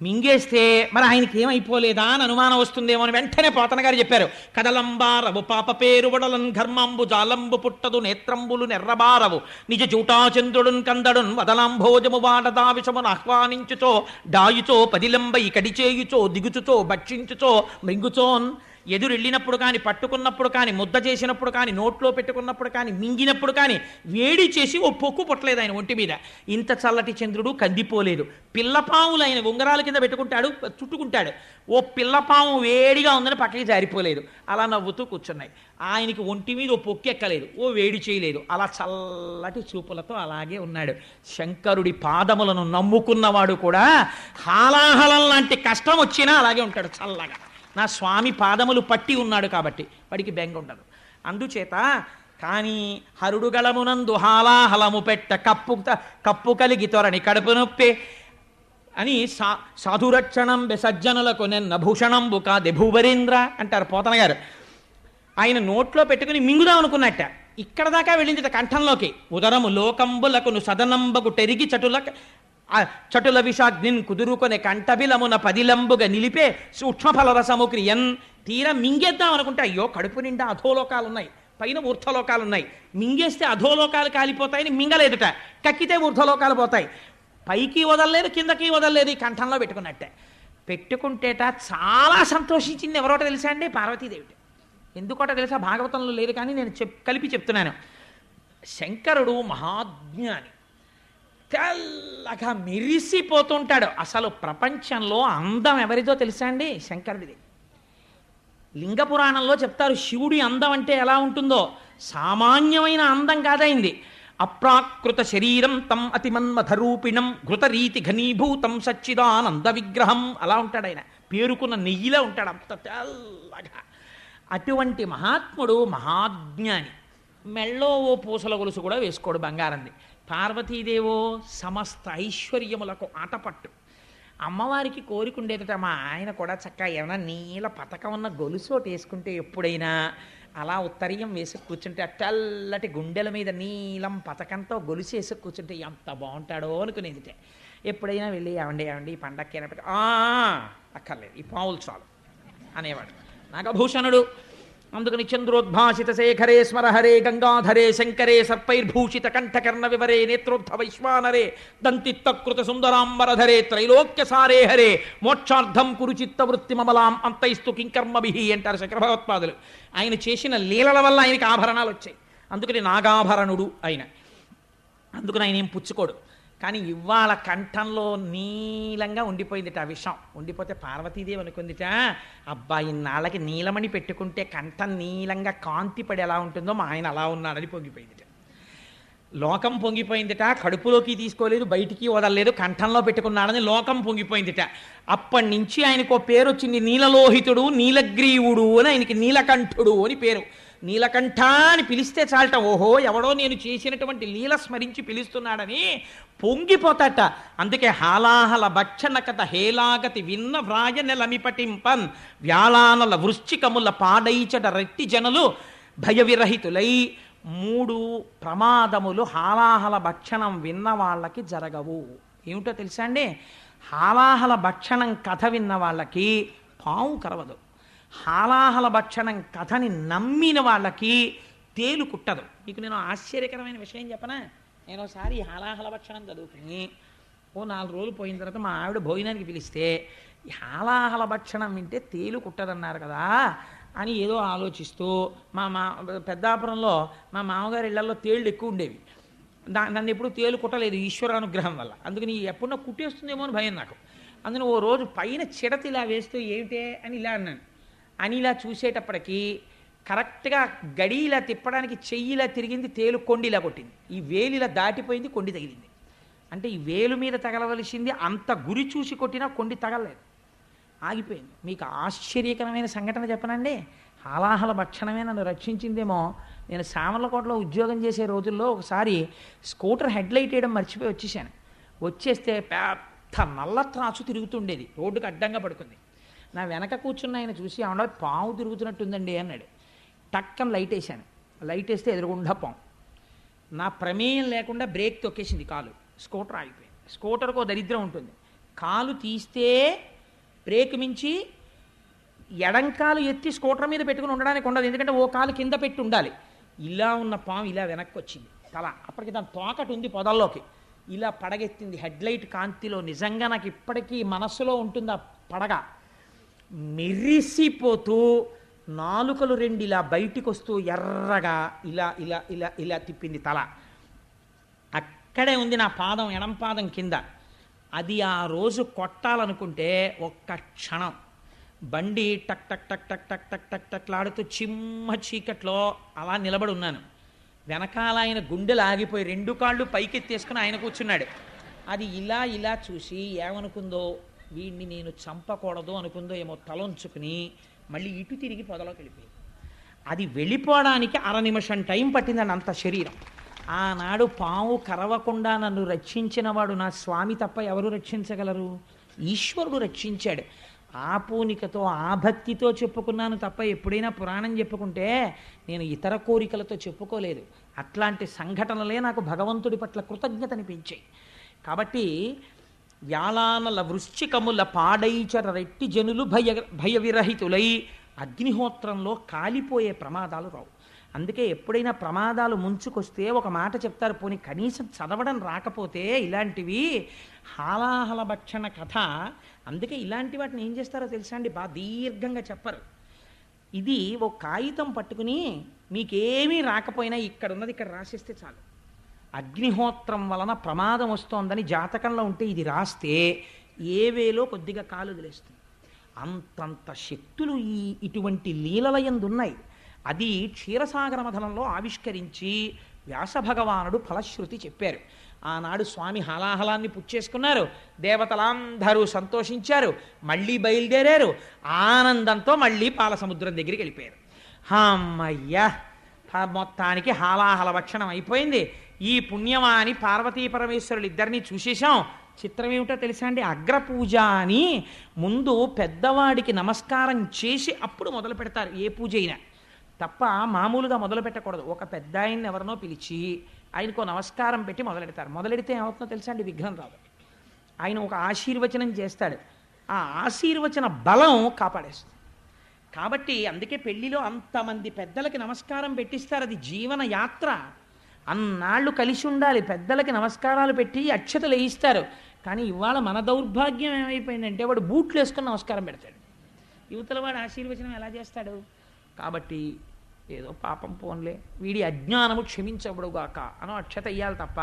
మింగేస్తే మరి ఆయనకి ఏమైపోలేదా అని అనుమానం వస్తుందేమో అని వెంటనే పోతన గారు చెప్పారు, కదలంబారవు పాప పేరు వడలన్ ఘర్మంబు జాలంబు పుట్టదు నేత్రంబులు నెర్రబారవు నిజ జూటాచంద్రుడున్ కందడున్ వదలాంభోజము వాడదా విషమును ఆహ్వానించుచో డాయుచో పదిలంబై కడిచేయుచో దిగుచుచో భక్షించుచో మృంగుచోన్. ఎదురెళ్ళినప్పుడు కానీ, పట్టుకున్నప్పుడు కానీ, ముద్ద చేసినప్పుడు కానీ, నోట్లో పెట్టుకున్నప్పుడు కానీ, మింగినప్పుడు కానీ వేడి చేసి ఓ పొక్కు పుట్టలేదు ఆయన ఒంటి మీద. ఇంత చల్లటి చంద్రుడు కందిపోలేదు. పిల్లపాములు ఆయన ఉంగరాల కింద పెట్టుకుంటాడు, చుట్టుకుంటాడు. ఓ పిల్లపాము వేడిగా ఉందని పక్కకి జారిపోలేదు. అలా నవ్వుతూ కూర్చున్నాయి. ఆయనకి ఒంటి మీద ఓ పొక్కు ఎక్కలేదు, ఓ వేడి చేయలేదు. అలా చల్లటి చూపులతో అలాగే ఉన్నాడు. శంకరుడి పాదములను నమ్ముకున్నవాడు కూడా హాలాహలం లాంటి కష్టం వచ్చినా అలాగే ఉంటాడు చల్లగా. నా స్వామి పాదములు పట్టి ఉన్నాడు కాబట్టి వాడికి బెంగ ఉండదు. అందుచేత కానీ హరుడు గళమునందు హాలాహలము పెట్ట కప్పు కలిగి తొరని కడుపు నొప్పి అని సాధురక్షణం సజ్జనులకు నిన్న భూషణంబు కాదే భూవరీంద్ర అంటారు పోతన గారు. ఆయన నోట్లో పెట్టుకుని మింగుదాం అనుకున్నట్ట, ఇక్కడ దాకా వెళ్ళింది కంఠంలోకి. ఉదరము లోకంబులకును సదనంబకు టెరిగి చటుల విషాగ్నిన్ కుదురుకొనే కంఠబిలమున పదిలంబుగా నిలిపే సూక్ష్మఫలరసము క్రియన్. తీరా మింగేద్దాం అనుకుంటే అయ్యో కడుపు నిండా అధోలోకాలున్నాయి, పైన ఊర్ధ్వలోకాలున్నాయి. మింగేస్తే అధోలోకాలు కాలిపోతాయని మింగలేదుట, కక్కితే ఊర్ధ్వలోకాలు పోతాయి. పైకి వదలలేదు, కిందకి వదలలేదు, ఈ కంఠంలో పెట్టుకున్నట్టే. పెట్టుకుంటేట చాలా సంతోషించింది. ఎవరోట తెలుసా అండి? పార్వతీదేవిటి. ఎందుకోట తెలుసా? భాగవతంలో లేదు కానీ నేను కలిపి చెప్తున్నాను. శంకరుడు మహాజ్ఞాని, తెల్లగా మెరిసిపోతుంటాడు. అసలు ప్రపంచంలో అందం ఎవరిదో తెలుసా అండి? శంకరుడిది. లింగ పురాణంలో చెప్తారు శివుడి అందం అంటే ఎలా ఉంటుందో. సామాన్యమైన అందం కాదైంది. అప్రాకృత శరీరం తం అతిమన్మథరూపిణం ఘృతరీతి ఘనీభూతం సచ్చిదానంద విగ్రహం. అలా ఉంటాడు ఆయన, పేరుకున్న నెయ్యిలా ఉంటాడు, అంత తెల్లగా. అటువంటి మహాత్ముడు మహాజ్ఞాని. మెళ్ళో ఓ పూసల గొలుసు కూడా వేసుకోడు బంగారంది. పార్వతీదేవో సమస్త ఐశ్వర్యములకు ఆటపట్టు. అమ్మవారికి కోరికుండేదట, మా ఆయన కూడా చక్కగా ఏమైనా నీల పతకం ఉన్న గొలుసు ఒకటి వేసుకుంటే ఎప్పుడైనా అలా ఉత్తరీయం వేసి కూర్చుంటే ఆ తెల్లటి గుండెల మీద నీలం పతకంతో గొలుసు వేసి కూర్చుంటే ఎంత బాగుంటాడో అనుకునేదిట. ఎప్పుడైనా వెళ్ళి ఏమండి ఈ పండక్కి అయినప్పటికీ అక్కర్లేదు, ఈ పావులు చాలు అనేవాడు నాగభూషణుడు. అందుకని చంద్రోద్భాసిత శేఖరే స్మరహరే గంగాధరే శంకరే సర్పైర్భూషిత కంఠకర్ణ వివరే నేత్రోద్ధ వైశ్వానరే దంతిత్తకృత సుందరాంబరధరే త్రైలోక్య సారే హరే మోక్షార్థం కురుచిత్త వృత్తి మమలాం అంతైస్తు కింకర్మభిహి అంటారు శంకర భగవత్పాదులు. ఆయన చేసిన లీలల వల్ల ఆయనకి ఆభరణాలు వచ్చాయి. అందుకని నాగాభరణుడు ఆయన. అందుకని ఆయన ఏం పుచ్చుకోడు. కానీ ఇవాళ కంఠంలో నీలంగా ఉండిపోయిందిట ఆ విషం. ఉండిపోతే పార్వతీదేవి అనుకుందిట, అబ్బాయి ఇన్నాళ్ళకి నీలమణి పెట్టుకుంటే కంఠం నీలంగా కాంతి పడి ఎలా ఉంటుందో మా ఆయన అలా ఉన్నాడని పొంగిపోయిందిట. లోకం పొంగిపోయిందిట. కడుపులోకి తీసుకోలేదు, బయటికి వదలలేదు, కంఠంలో పెట్టుకున్నాడని లోకం పొంగిపోయిందిట. అప్పటి నుంచి ఆయనకు పేరు వచ్చింది, నీలలోహితుడు, నీలగ్రీవుడు అని. ఆయనకి నీలకంఠుడు అని పేరు. నీలకంఠ అని పిలిస్తే చాలట, ఓహో ఎవడో నేను చేసినటువంటి లీల స్మరించి పిలుస్తున్నాడని పొంగిపోతాట. అందుకే హాలాహల భక్షణ కథ హేలాగతి విన్న వ్రాయ నెలమిపటింపన్ వ్యాళానల వృశ్చికముల పాడైచట రెట్టి జనులు భయ విరహితులై. 3 ప్రమాదములు హాలాహల భక్షణం విన్న వాళ్ళకి జరగవు. ఏమిటో తెలుసా అండి? హాలాహల భక్షణం కథ విన్న వాళ్ళకి పాము కరవదు. హాలాహల భక్షణం కథని నమ్మిన వాళ్ళకి తేలు కుట్టదు. మీకు నేను ఆశ్చర్యకరమైన విషయం చెప్పనా? నేను ఒకసారి హాలాహల భక్షణం చదువుకుని 4 రోజులు పోయిన తర్వాత మా ఆవిడ భోజనానికి పిలిస్తే, ఈ హాలాహల భక్షణం వింటే తేలు కుట్టదన్నారు కదా అని ఏదో ఆలోచిస్తూ మా పెద్దాపురంలో మా మామగారి ఇళ్లలో తేళ్ళు ఎక్కువ ఉండేవి. నన్ను ఎప్పుడు తేలు కుట్టలేదు ఈశ్వరానుగ్రహం వల్ల. అందుకని ఎప్పుడన్నా కుట్టేస్తుందేమో అని భయం నాకు. అందుకని ఓ రోజు పైన చిడత ఇలా వేస్తూ ఏమిటే అని ఇలా అన్నాను. అని ఇలా చూసేటప్పటికీ కరెక్ట్గా గడి ఇలా తిప్పడానికి చెయ్యిలా తిరిగింది, తేలు కొండి ఇలా కొట్టింది. ఈ వేలు ఇలా దాటిపోయింది, కొండి తగిలింది. అంటే ఈ వేలు మీద తగలవలసింది, అంత గురి చూసి కొట్టినా కొండి తగలలేదు, ఆగిపోయింది. మీకు ఆశ్చర్యకరమైన సంఘటన చెప్పనండి. హాలాహల భక్షణమే నన్ను రక్షించిందేమో. నేను సామర్లకోటలో ఉద్యోగం చేసే రోజుల్లో ఒకసారి స్కూటర్ హెడ్లైట్ వేయడం మర్చిపోయి వచ్చేసాను. వచ్చేస్తే పెద్ద నల్ల త్రాసు తిరుగుతుండేది, రోడ్డుకు అడ్డంగా పడుకుంది. నా వెనక కూర్చున్న ఆయన చూసి, ఏమన్నా పాము తిరుగుతున్నట్టుందండి అన్నాడు. టక్కన లైట్ వేసాను. లైట్ వేస్తే ఎదురుగుండా పాము. నా ప్రమేయం లేకుండా బ్రేక్ తొక్కేసింది కాలు. స్కూటర్ ఆగిపోయింది. స్కూటర్కు ఓ దరిద్రం ఉంటుంది, కాలు తీస్తే బ్రేక్ మించి ఎడంకాలు ఎత్తి స్కూటర్ మీద పెట్టుకుని ఉండడానికి ఉండదు, ఎందుకంటే ఓ కాలు కింద పెట్టి ఉండాలి. ఇలా ఉన్న పాము ఇలా వెనక్కి వచ్చింది తల. అప్పటికి దాని తోకటి ఉంది పొదల్లోకి. ఇలా పడగెత్తింది హెడ్లైట్ కాంతిలో. నిజంగా నాకు ఇప్పటికీ మనస్సులో ఉంటుంది ఆ పడగ. మెరిసిపోతూ నాలుకలు 2 ఇలా బయటికి వస్తూ ఎర్రగా ఇలా ఇలా ఇలా ఇలా తిప్పింది తల. అక్కడే ఉంది నా పాదం, ఎడం పాదం కింద. అది ఆ రోజు కొట్టాలనుకుంటే ఒక్క క్షణం బండి టక్ టక్ టక్ టక్ టక్ టక్ టక్ టక్లాడుతూ చిమ్మ చీకట్లో అలా నిలబడి ఉన్నాను. వెనకాల ఆయన గుండెలు ఆగిపోయి 2 కాళ్ళు పైకెత్తేసుకుని ఆయన కూర్చున్నాడు. అది ఇలా ఇలా చూసి ఏమనుకుందో, వీడిని నేను చంపకూడదు అనుకుందో ఏమో, తలొంచుకుని మళ్ళీ ఇటు తిరిగి పొదలోకి వెళ్ళిపోయింది. అది వెళ్ళిపోవడానికి 1/2 నిమిషం టైం పట్టిందండి అంత శరీరం. ఆనాడు పాము కరవకుండా నన్ను రక్షించినవాడు నా స్వామి తప్ప ఎవరు రక్షించగలరు? ఈశ్వరుడు రక్షించాడు. ఆ పూనికతో ఆ భక్తితో చెప్పుకున్నాను తప్ప ఎప్పుడైనా పురాణం చెప్పుకుంటే నేను ఇతర కోరికలతో చెప్పుకోలేదు. అట్లాంటి సంఘటనలే నాకు భగవంతుడి పట్ల కృతజ్ఞతనిపించాయి. కాబట్టి వ్యాళానల వృశ్చికముల పాడైచర రెట్టి జనులు భయ విరహితులై. అగ్నిహోత్రంలో కాలిపోయే ప్రమాదాలు రావు. అందుకే ఎప్పుడైనా ప్రమాదాలు ముంచుకొస్తే ఒక మాట చెప్తారు, పోనీ కనీసం చదవడం రాకపోతే ఇలాంటివి హాలాహల భక్షణ కథ. అందుకే ఇలాంటి వాటిని ఏం చేస్తారో తెలుసా అండి, బాగా దీర్ఘంగా చెప్పరు. ఇది ఓ కాగితం పట్టుకుని మీకేమీ రాకపోయినా ఇక్కడ ఉన్నది ఇక్కడ రాసిస్తే చాలు. అగ్నిహోత్రం వలన ప్రమాదం వస్తోందని జాతకంలో ఉంటే ఇది రాస్తే ఏ వేలో కొద్దిగా కాలు వదిలేస్తుంది. అంతంత శక్తులు ఇటువంటి లీలలయందున్నాయి. అది క్షీరసాగర మథనంలో ఆవిష్కరించి వ్యాసభగవానుడు ఫలశ్రుతి చెప్పారు. ఆనాడు స్వామి హలాహలాన్ని పుచ్చేసుకున్నారు. దేవతలందరూ సంతోషించారు. మళ్ళీ బయలుదేరారు. ఆనందంతో మళ్ళీ పాలసముద్రం దగ్గరికి వెళ్ళిపోయారు. అమ్మయ్యా, మొత్తానికి హాలాహల భక్షణం అయిపోయింది. ఈ పుణ్యమాని పార్వతీ పరమేశ్వరులు ఇద్దరిని చూసేశాం. చిత్రం ఏమిటో తెలుసా అండి, అగ్రపూజ అని ముందు పెద్దవాడికి నమస్కారం చేసి అప్పుడు మొదలు పెడతారు ఏ పూజ అయినా. తప్ప మామూలుగా మొదలు పెట్టకూడదు. ఒక పెద్ద ఆయన్ని ఎవరినో పిలిచి ఆయనకు నమస్కారం పెట్టి మొదలెడతారు. మొదలెడితే ఏమవుతుందో తెలుసా అండి, విఘ్నం రాదు. ఆయన ఒక ఆశీర్వచనం చేస్తాడు. ఆ ఆశీర్వచన బలం కాపాడేస్తుంది. కాబట్టి అందుకే పెళ్లిలో అంతమంది పెద్దలకి నమస్కారం పెట్టిస్తారు. అది జీవన యాత్ర. అన్నాళ్ళు కలిసి ఉండాలి. పెద్దలకి నమస్కారాలు పెట్టి అక్షతలు వేయిస్తారు. కానీ ఇవాళ మన దౌర్భాగ్యం ఏమైపోయిందంటే వాడు బూట్లు వేసుకొని నమస్కారం పెడతాడు. యువతల వాడు ఆశీర్వచనం ఎలా చేస్తాడు? కాబట్టి ఏదో పాపం పోన్లే వీడి అజ్ఞానము క్షమించబడుగాక అని అక్షత అయ్యాలి తప్ప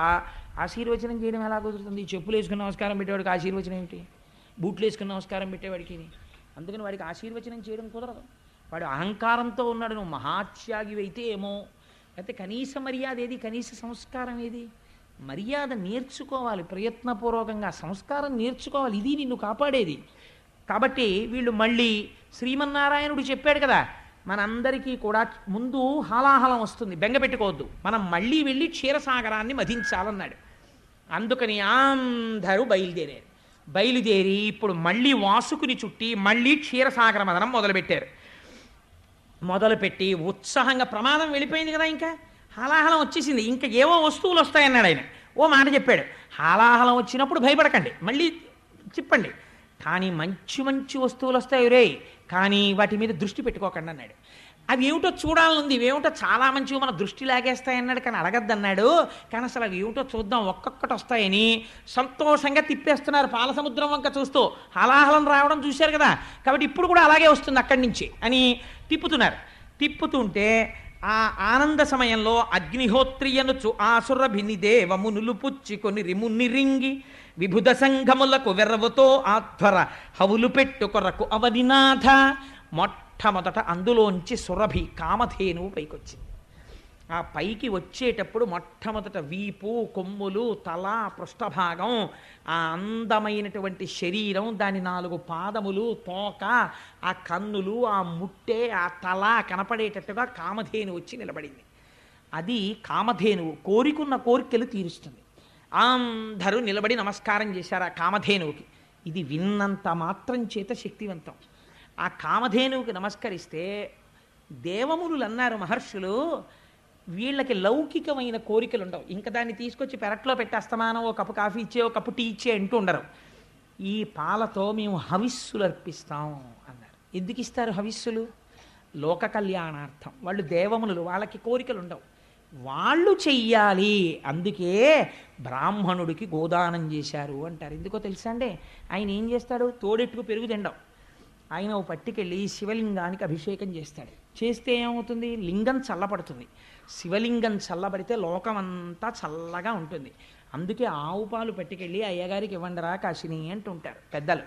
ఆశీర్వచనం చేయడం ఎలా కుదురుతుంది? చెప్పులు వేసుకుని నమస్కారం పెట్టేవాడికి ఆశీర్వచనం ఏమిటి? బూట్లు వేసుకుని నమస్కారం పెట్టేవాడికి. అందుకని వాడికి ఆశీర్వచనం చేయడం కుదరదు. వాడు అహంకారంతో ఉన్నాడు. నువ్వు మహాత్యాగి అయితే ఏమో, అయితే కనీస మర్యాద ఏది? కనీస సంస్కారం ఏది? మర్యాద నేర్చుకోవాలి, ప్రయత్నపూర్వకంగా సంస్కారం నేర్చుకోవాలి. ఇది నిన్ను కాపాడేది. కాబట్టి వీళ్ళు మళ్ళీ శ్రీమన్నారాయణుడు చెప్పాడు కదా, మనందరికీ కూడా ముందు హాలాహలం వస్తుంది, బెంగ పెట్టుకోవద్దు, మనం మళ్ళీ వెళ్ళి క్షీరసాగరాన్ని మధించాలన్నాడు. అందుకని అందరూ బయలుదేరి ఇప్పుడు మళ్ళీ వాసుకుని చుట్టి మళ్ళీ క్షీరసాగర మదనం మొదలుపెట్టారు. మొదలుపెట్టి ఉత్సాహంగా, ప్రమాదం వెళ్ళిపోయింది కదా, ఇంకా హాలాహలం వచ్చేసింది, ఇంకా ఏవో వస్తువులు వస్తాయన్నాడు ఆయన. ఓ మాట చెప్పాడు, హాలాహలం వచ్చినప్పుడు భయపడకండి, మళ్ళీ చెప్పండి, కానీ మంచి మంచి వస్తువులు వస్తాయి రే, కానీ వాటి మీద దృష్టి పెట్టుకోకండి అన్నాడు. అవి ఏమిటో చూడాలనుంది, ఇవేమిటో చాలా మంచివి మన దృష్టి లాగేస్తాయన్నాడు, కానీ అడగద్దన్నాడు. కానీ అసలు అవి ఏమిటో చూద్దాం, ఒక్కొక్కటి వస్తాయని సంతోషంగా తిప్పేస్తున్నారు పాలసముద్రం వంక చూస్తూ. హాలాహలం రావడం చూశారు కదా, కాబట్టి ఇప్పుడు కూడా అలాగే వస్తుంది అక్కడి నుంచి అని తిప్పుతున్నారు. తిప్పుతుంటే ఆ ఆనంద సమయంలో అగ్నిహోత్రియనుచు ఆసురభిని దేవమునులు పుచ్చుకొని రిమునిరింగి విభుద సంఘములకు వెర్రవతో ఆధ్వర హవులు పెట్టు కొరకు అవనినాథ. మొట్టమొదట అందులోంచి సురభి కామధేనువు పైకొచ్చింది. ఆ పైకి వచ్చేటప్పుడు మొట్టమొదట వీపు, కొమ్ములు, తల, పృష్ఠభాగం, ఆ అందమైనటువంటి శరీరం, దాని 4 పాదములు, తోక, ఆ కన్నులు, ఆ ముట్టె, ఆ తల కనపడేటట్టుగా కామధేను వచ్చి నిలబడింది. అది కామధేనువు కోరికున్న కోరికలు తీరుస్తుంది. అందరూ నిలబడి నమస్కారం చేశారు ఆ కామధేనువుకి. ఇది విన్నంత మాత్రం చేత శక్తివంతం. ఆ కామధేనువుకి నమస్కరిస్తే దేవమునులు అన్నారు, మహర్షులు, వీళ్ళకి లౌకికమైన కోరికలు ఉండవు, ఇంకా దాన్ని తీసుకొచ్చి పెరట్లో పెట్టేస్తామానో ఓ కప్పు కాఫీ ఇచ్చే, ఓ కప్పు టీ ఇచ్చే అంటూ ఉండరు. ఈ పాలతో మేము హవిస్సులు అర్పిస్తాం అన్నారు. ఎందుకు ఇస్తారు హవిస్సులు? లోక కళ్యాణార్థం. వాళ్ళు దేవమునులు, వాళ్ళకి కోరికలు ఉండవు, వాళ్ళు చెయ్యాలి. అందుకే బ్రాహ్మణుడికి గోదానం చేశారు అంటారు. ఎందుకో తెలుసా అండి? ఆయన ఏం చేస్తాడు? తోడెట్టుకు పెరుగు తిండం. ఆయన ఓ పట్టుకెళ్ళి శివలింగానికి అభిషేకం చేస్తాడు. చేస్తే ఏమవుతుంది? లింగం చల్లబడుతుంది. శివలింగం చల్లబడితే లోకమంతా చల్లగా ఉంటుంది. అందుకే ఆవు పాలు పట్టుకెళ్ళి అయ్యగారికి ఇవ్వండిరా కాశిని అంటుంటారు పెద్దలు.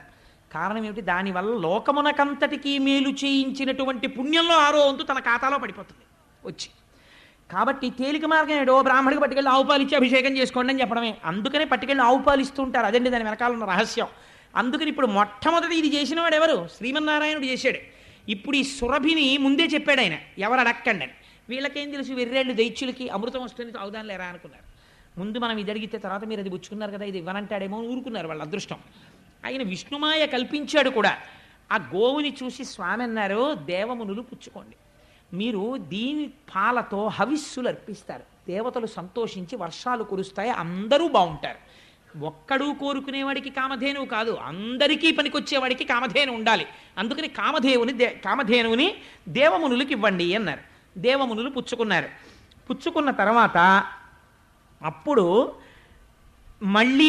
కారణం ఏమిటి? దానివల్ల లోకమునకంతటికీ మేలు చేయించినటువంటి పుణ్యంలో 6వ వంతు తన ఖాతాలో పడిపోతుంది వచ్చి. కాబట్టి తేలిక మార్గం ఏడో బ్రాహ్మడికి పట్టుకెళ్ళి ఆవు పాలు ఇచ్చి అభిషేకం చేసుకోండి అని చెప్పడమే. అందుకనే పట్టుకెళ్ళి ఆవు పాలు ఇస్తూ ఉంటారు. అదండి దాని వెనకాల ఉన్న రహస్యం. అందుకని ఇప్పుడు మొట్టమొదటి ఇది చేసిన వాడు ఎవరు? శ్రీమన్నారాయణుడు చేశాడు. ఇప్పుడు ఈ సురభిని ముందే చెప్పాడు ఆయన, ఎవరు అడక్కండి అని. వీళ్ళకేం తెలుసు, వెర్రేళ్ళు దైత్యులకి అమృతం వస్తుంది తాగుదాని లేరా అనుకున్నారు. ముందు మనం ఇది అడిగితే తర్వాత మీరు అది పుచ్చుకున్నారు కదా, ఇది ఇవ్వనంటాడేమో ఊరుకున్నారు, వాళ్ళ అదృష్టం. ఆయన విష్ణుమాయ కల్పించాడు కూడా. ఆ గోవుని చూసి స్వామి అన్నారు, దేవమునులు పుచ్చుకోండి, మీరు దీని పాలతో హవిస్సులు అర్పిస్తారు, దేవతలు సంతోషించి వర్షాలు కురుస్తాయి, అందరూ బాగుంటారు. ఒక్కడూ కోరుకునేవాడికి కామధేనువు కాదు, అందరికీ పనికొచ్చేవాడికి కామధేను ఉండాలి. అందుకని కామధేనువుని దేవమునులకి ఇవ్వండి అన్నారు. దేవమునులు పుచ్చుకున్నారు. పుచ్చుకున్న తర్వాత అప్పుడు మళ్ళీ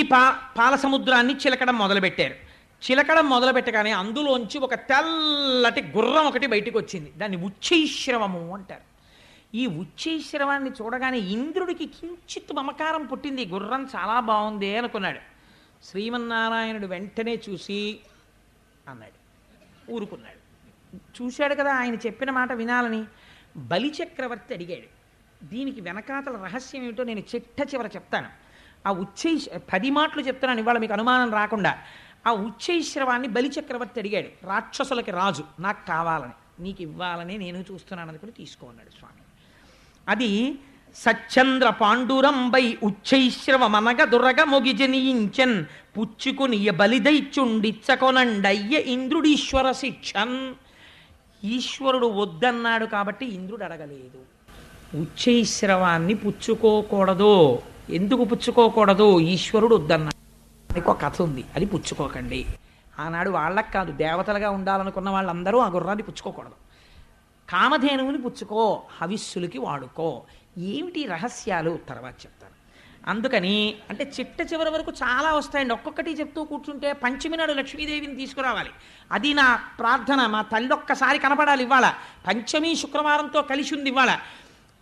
పాలసముద్రాన్ని చిలకడం మొదలుపెట్టారు. చిలకడం మొదలుపెట్టగానే అందులోంచి ఒక తెల్లటి గుర్రం ఒకటి బయటికి వచ్చింది. దాన్ని ఉచ్చైశ్రవము అంటారు. ఈ ఉచ్చైశ్రవాన్ని చూడగానే ఇంద్రుడికి కించిత్ మమకారం పుట్టింది. గుర్రం చాలా బాగుంది అనుకున్నాడు. శ్రీమన్నారాయణుడు వెంటనే చూసి అన్నాడు, ఊరుకున్నాడు. చూశాడు కదా ఆయన చెప్పిన మాట వినాలని. బలిచక్రవర్తి అడిగాడు. దీనికి వెనకాతల రహస్యం ఏమిటో నేను చిట్ట చెప్తాను. ఆ 10 మాటలు చెప్తున్నాను ఇవాళ మీకు అనుమానం రాకుండా. ఆ ఉచ్చైశ్రవాన్ని బలిచక్రవర్తి అడిగాడు, రాక్షసులకి రాజు, నాకు కావాలని, నీకు ఇవ్వాలని నేను చూస్తున్నాను అనుకుని తీసుకో అన్నాడు స్వామి. అది సచ్చంద్ర పాండురంబై ఉచ్చైశ్రవమనగ దురగ మొగిజనీయించన్ పుచ్చుకుని బలిదైచుండిచ్చకొనండయ్య ఇంద్రుడీశ్వర శిక్షన్. ఈశ్వరుడు వద్దన్నాడు కాబట్టి ఇంద్రుడు అడగలేదు. ఉచ్చైశ్రవాన్ని పుచ్చుకోకూడదు. ఎందుకు పుచ్చుకోకూడదు? ఈశ్వరుడు వద్దన్నాడు. ఒక కథ ఉంది, అది పుచ్చుకోకండి. ఆనాడు వాళ్ళకి కాదు, దేవతలుగా ఉండాలనుకున్న వాళ్ళందరూ ఆ గుర్రాన్ని పుచ్చుకోకూడదు. కామధేనువుని పుచ్చుకో, హవిస్సులకి వాడుకో. ఏమిటి రహస్యాలు తర్వాత చెప్తాను. అందుకని అంటే చిట్ట చివరి వరకు చాలా వస్తాయండి. ఒక్కొక్కటి చెప్తూ కూర్చుంటే పంచమి నాడు లక్ష్మీదేవిని తీసుకురావాలి. అది నా ప్రార్థన. మా తల్లి ఒక్కసారి కనపడాలి ఇవాళ. పంచమి శుక్రవారంతో కలిసి ఉంది ఇవాళ.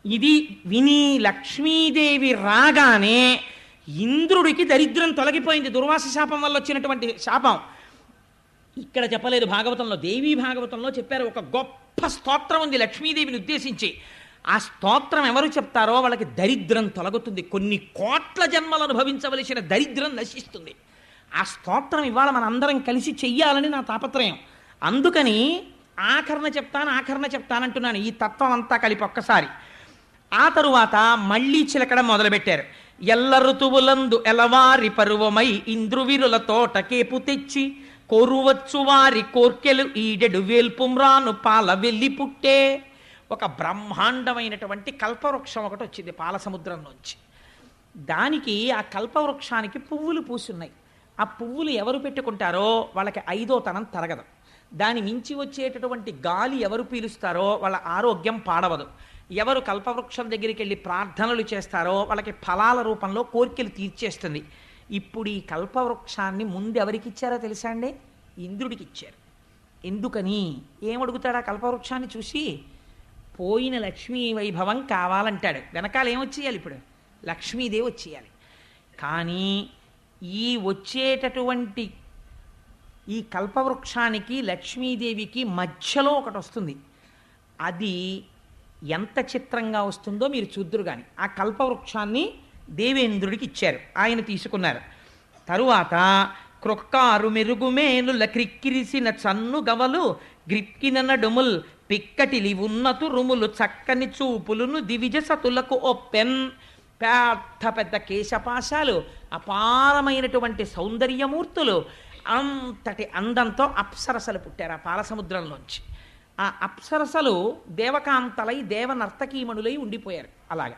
ఇది విని లక్ష్మీదేవి రాగానే ఇంద్రుడికి దరిద్రం తొలగిపోయింది. దుర్వాస శాపం వల్ల వచ్చినటువంటి శాపం ఇక్కడ చెప్పలేదు భాగవతంలో. దేవీ భాగవతంలో చెప్పారు. ఒక గొప్ప స్తోత్రం ఉంది లక్ష్మీదేవిని ఉద్దేశించి. ఆ స్తోత్రం ఎవరు చెప్తారో వాళ్ళకి దరిద్రం తొలగుతుంది. కొన్ని కోట్ల జన్మలు అనుభవించవలసిన దరిద్రం నశిస్తుంది. ఆ స్తోత్రం ఇవాళ మనందరం కలిసి చెయ్యాలని నా తాపత్రయం. అందుకని ఆఖరణ చెప్తానంటున్నాను ఈ తత్వం అంతా కలిపి ఒక్కసారి. ఆ తరువాత మళ్ళీ చిలకడం మొదలుపెట్టారు. ఎల్ల ఋతువులందు ఎలవారి పరువమై ఇంద్రువిరుల తోటకేపు తెచ్చి కోరువచ్చు వారి కోర్కెలు ఈడెడు వేల్పుమ్రాను పాల వెళ్ళి పుట్టే. ఒక బ్రహ్మాండమైనటువంటి కల్పవృక్షం ఒకటి వచ్చింది పాలసముద్రం నుంచి. దానికి ఆ కల్పవృక్షానికి పువ్వులు పూసున్నాయి. ఆ పువ్వులు ఎవరు పెట్టుకుంటారో వాళ్ళకి 5వ తనం తరగదు. దాని మించి వచ్చేటటువంటి గాలి ఎవరు పీలుస్తారో వాళ్ళ ఆరోగ్యం పాడవదు. ఎవరు కల్పవృక్షం దగ్గరికి వెళ్ళి ప్రార్థనలు చేస్తారో వాళ్ళకి ఫలాల రూపంలో కోరికలు తీర్చేస్తుంది. ఇప్పుడు ఈ కల్పవృక్షాన్ని ముందు ఎవరికి ఇచ్చారో తెలుసా అండి? ఇంద్రుడికి ఇచ్చారు. ఎందుకని? ఏమడుగుతాడు ఆ కల్పవృక్షాన్ని చూసి? పోయిన లక్ష్మీ వైభవం కావాలంటాడు. వెనకాల ఏమొచ్చేయాలి? ఇప్పుడు లక్ష్మీదేవి వచ్చేయాలి. కానీ ఈ వచ్చేటటువంటి ఈ కల్పవృక్షానికి లక్ష్మీదేవికి మధ్యలో ఒకటి వస్తుంది. అది ఎంత చిత్రంగా వస్తుందో మీరు చూద్దురు. కానీ ఆ కల్పవృక్షాన్ని దేవేంద్రుడికి ఇచ్చారు. ఆయన తీసుకున్నారు. తరువాత క్రొక్కారు మెరుగుమేనుల క్రిక్కిరిసిన చన్ను గవలు గ్రిక్కిన నడుముల్ పిక్కటిలి ఉన్నతు రుములు చక్కని చూపులును దివిజ సతులకు ఒప్పెన్. పెద్ద పెద్ద కేశపాశాలు, అపారమైనటువంటి సౌందర్యమూర్తులు, అంతటి అందంతో అప్సరసలు పుట్టారు ఆ పాలసముద్రంలోంచి. ఆ అప్సరసలు దేవకాంతలై దేవనర్తకీమణులై ఉండిపోయారు. అలాగా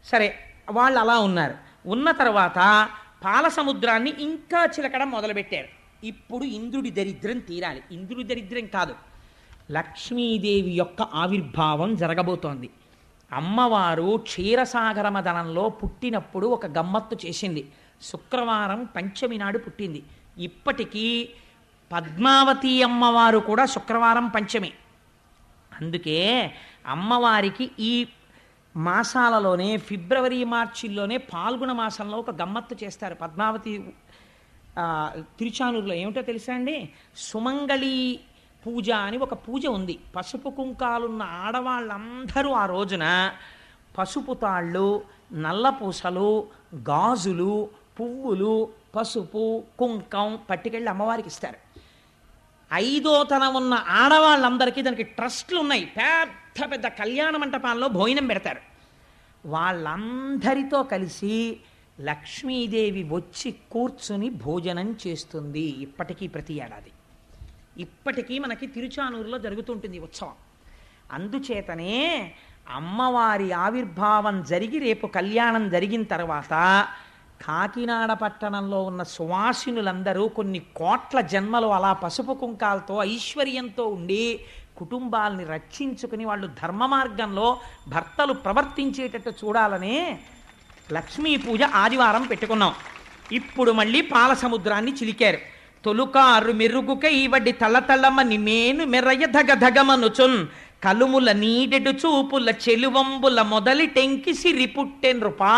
సరే, వాళ్ళు అలా ఉన్నారు. ఉన్న తర్వాత పాలసముద్రాన్ని ఇంకా చిలకడం మొదలుపెట్టారు. ఇప్పుడు ఇంద్రుడి దరిద్రం తీరాలి. ఇంద్రుడి దరిద్రం కాదు, లక్ష్మీదేవి యొక్క ఆవిర్భావం జరగబోతోంది. అమ్మవారు క్షీరసాగర మదనంలో పుట్టినప్పుడు ఒక గమ్మత్తు చేసింది. శుక్రవారం పంచమి నాడు పుట్టింది. ఇప్పటికీ పద్మావతి అమ్మవారు కూడా శుక్రవారం పంచమి. అందుకే అమ్మవారికి ఈ మాసాలలోనే ఫిబ్రవరి మార్చిల్లోనే పాల్గొన మాసంలో ఒక గమ్మత్తు చేస్తారు. పద్మావతి తిరుచానూరులో ఏమిటో తెలుసా అండి? సుమంగళి పూజ అని ఒక పూజ ఉంది. పసుపు కుంకాలున్న ఆడవాళ్ళందరూ ఆ రోజున పసుపు తాళ్ళు, నల్లపూసలు, గాజులు, పువ్వులు, పసుపు, కుంకం పట్టుకెళ్ళి అమ్మవారికి ఇస్తారు. 5వ తనం ఉన్న ఆడవాళ్ళందరికీ దానికి ట్రస్ట్లు ఉన్నాయి. పెద్ద పెద్ద కళ్యాణ మంటపాల్లో భోజనం పెడతారు. వాళ్ళందరితో కలిసి లక్ష్మీదేవి వచ్చి కూర్చుని భోజనం చేస్తుంది. ఇప్పటికీ ప్రతి ఏడాది ఇప్పటికీ మనకి తిరుచానూరులో జరుగుతుంటుంది ఉత్సవం. అందుచేతనే అమ్మవారి ఆవిర్భావం జరిగి రేపు కళ్యాణం జరిగిన తర్వాత కాకినాడ పట్టణంలో ఉన్న సువాసినులందరూ కొన్ని కోట్ల జన్మలు అలా పసుపు కుంకాలతో ఐశ్వర్యంతో ఉండి కుటుంబాలని రక్షించుకుని వాళ్ళు ధర్మ మార్గంలో భర్తలు ప్రవర్తించేటట్టు చూడాలనే లక్ష్మీ పూజ ఆదివారం పెట్టుకున్నాం. ఇప్పుడు మళ్ళీ పాలసముద్రాన్ని చిలికారు. తొలుకారు మెరుగుకై వడి తళతళమని మేను మెరయ ధగధగమనుచున్ కలుముల నీడెడు చూపుల చెలువంబుల మొదలి టెంకి సిరి పుట్టెన్రుపా.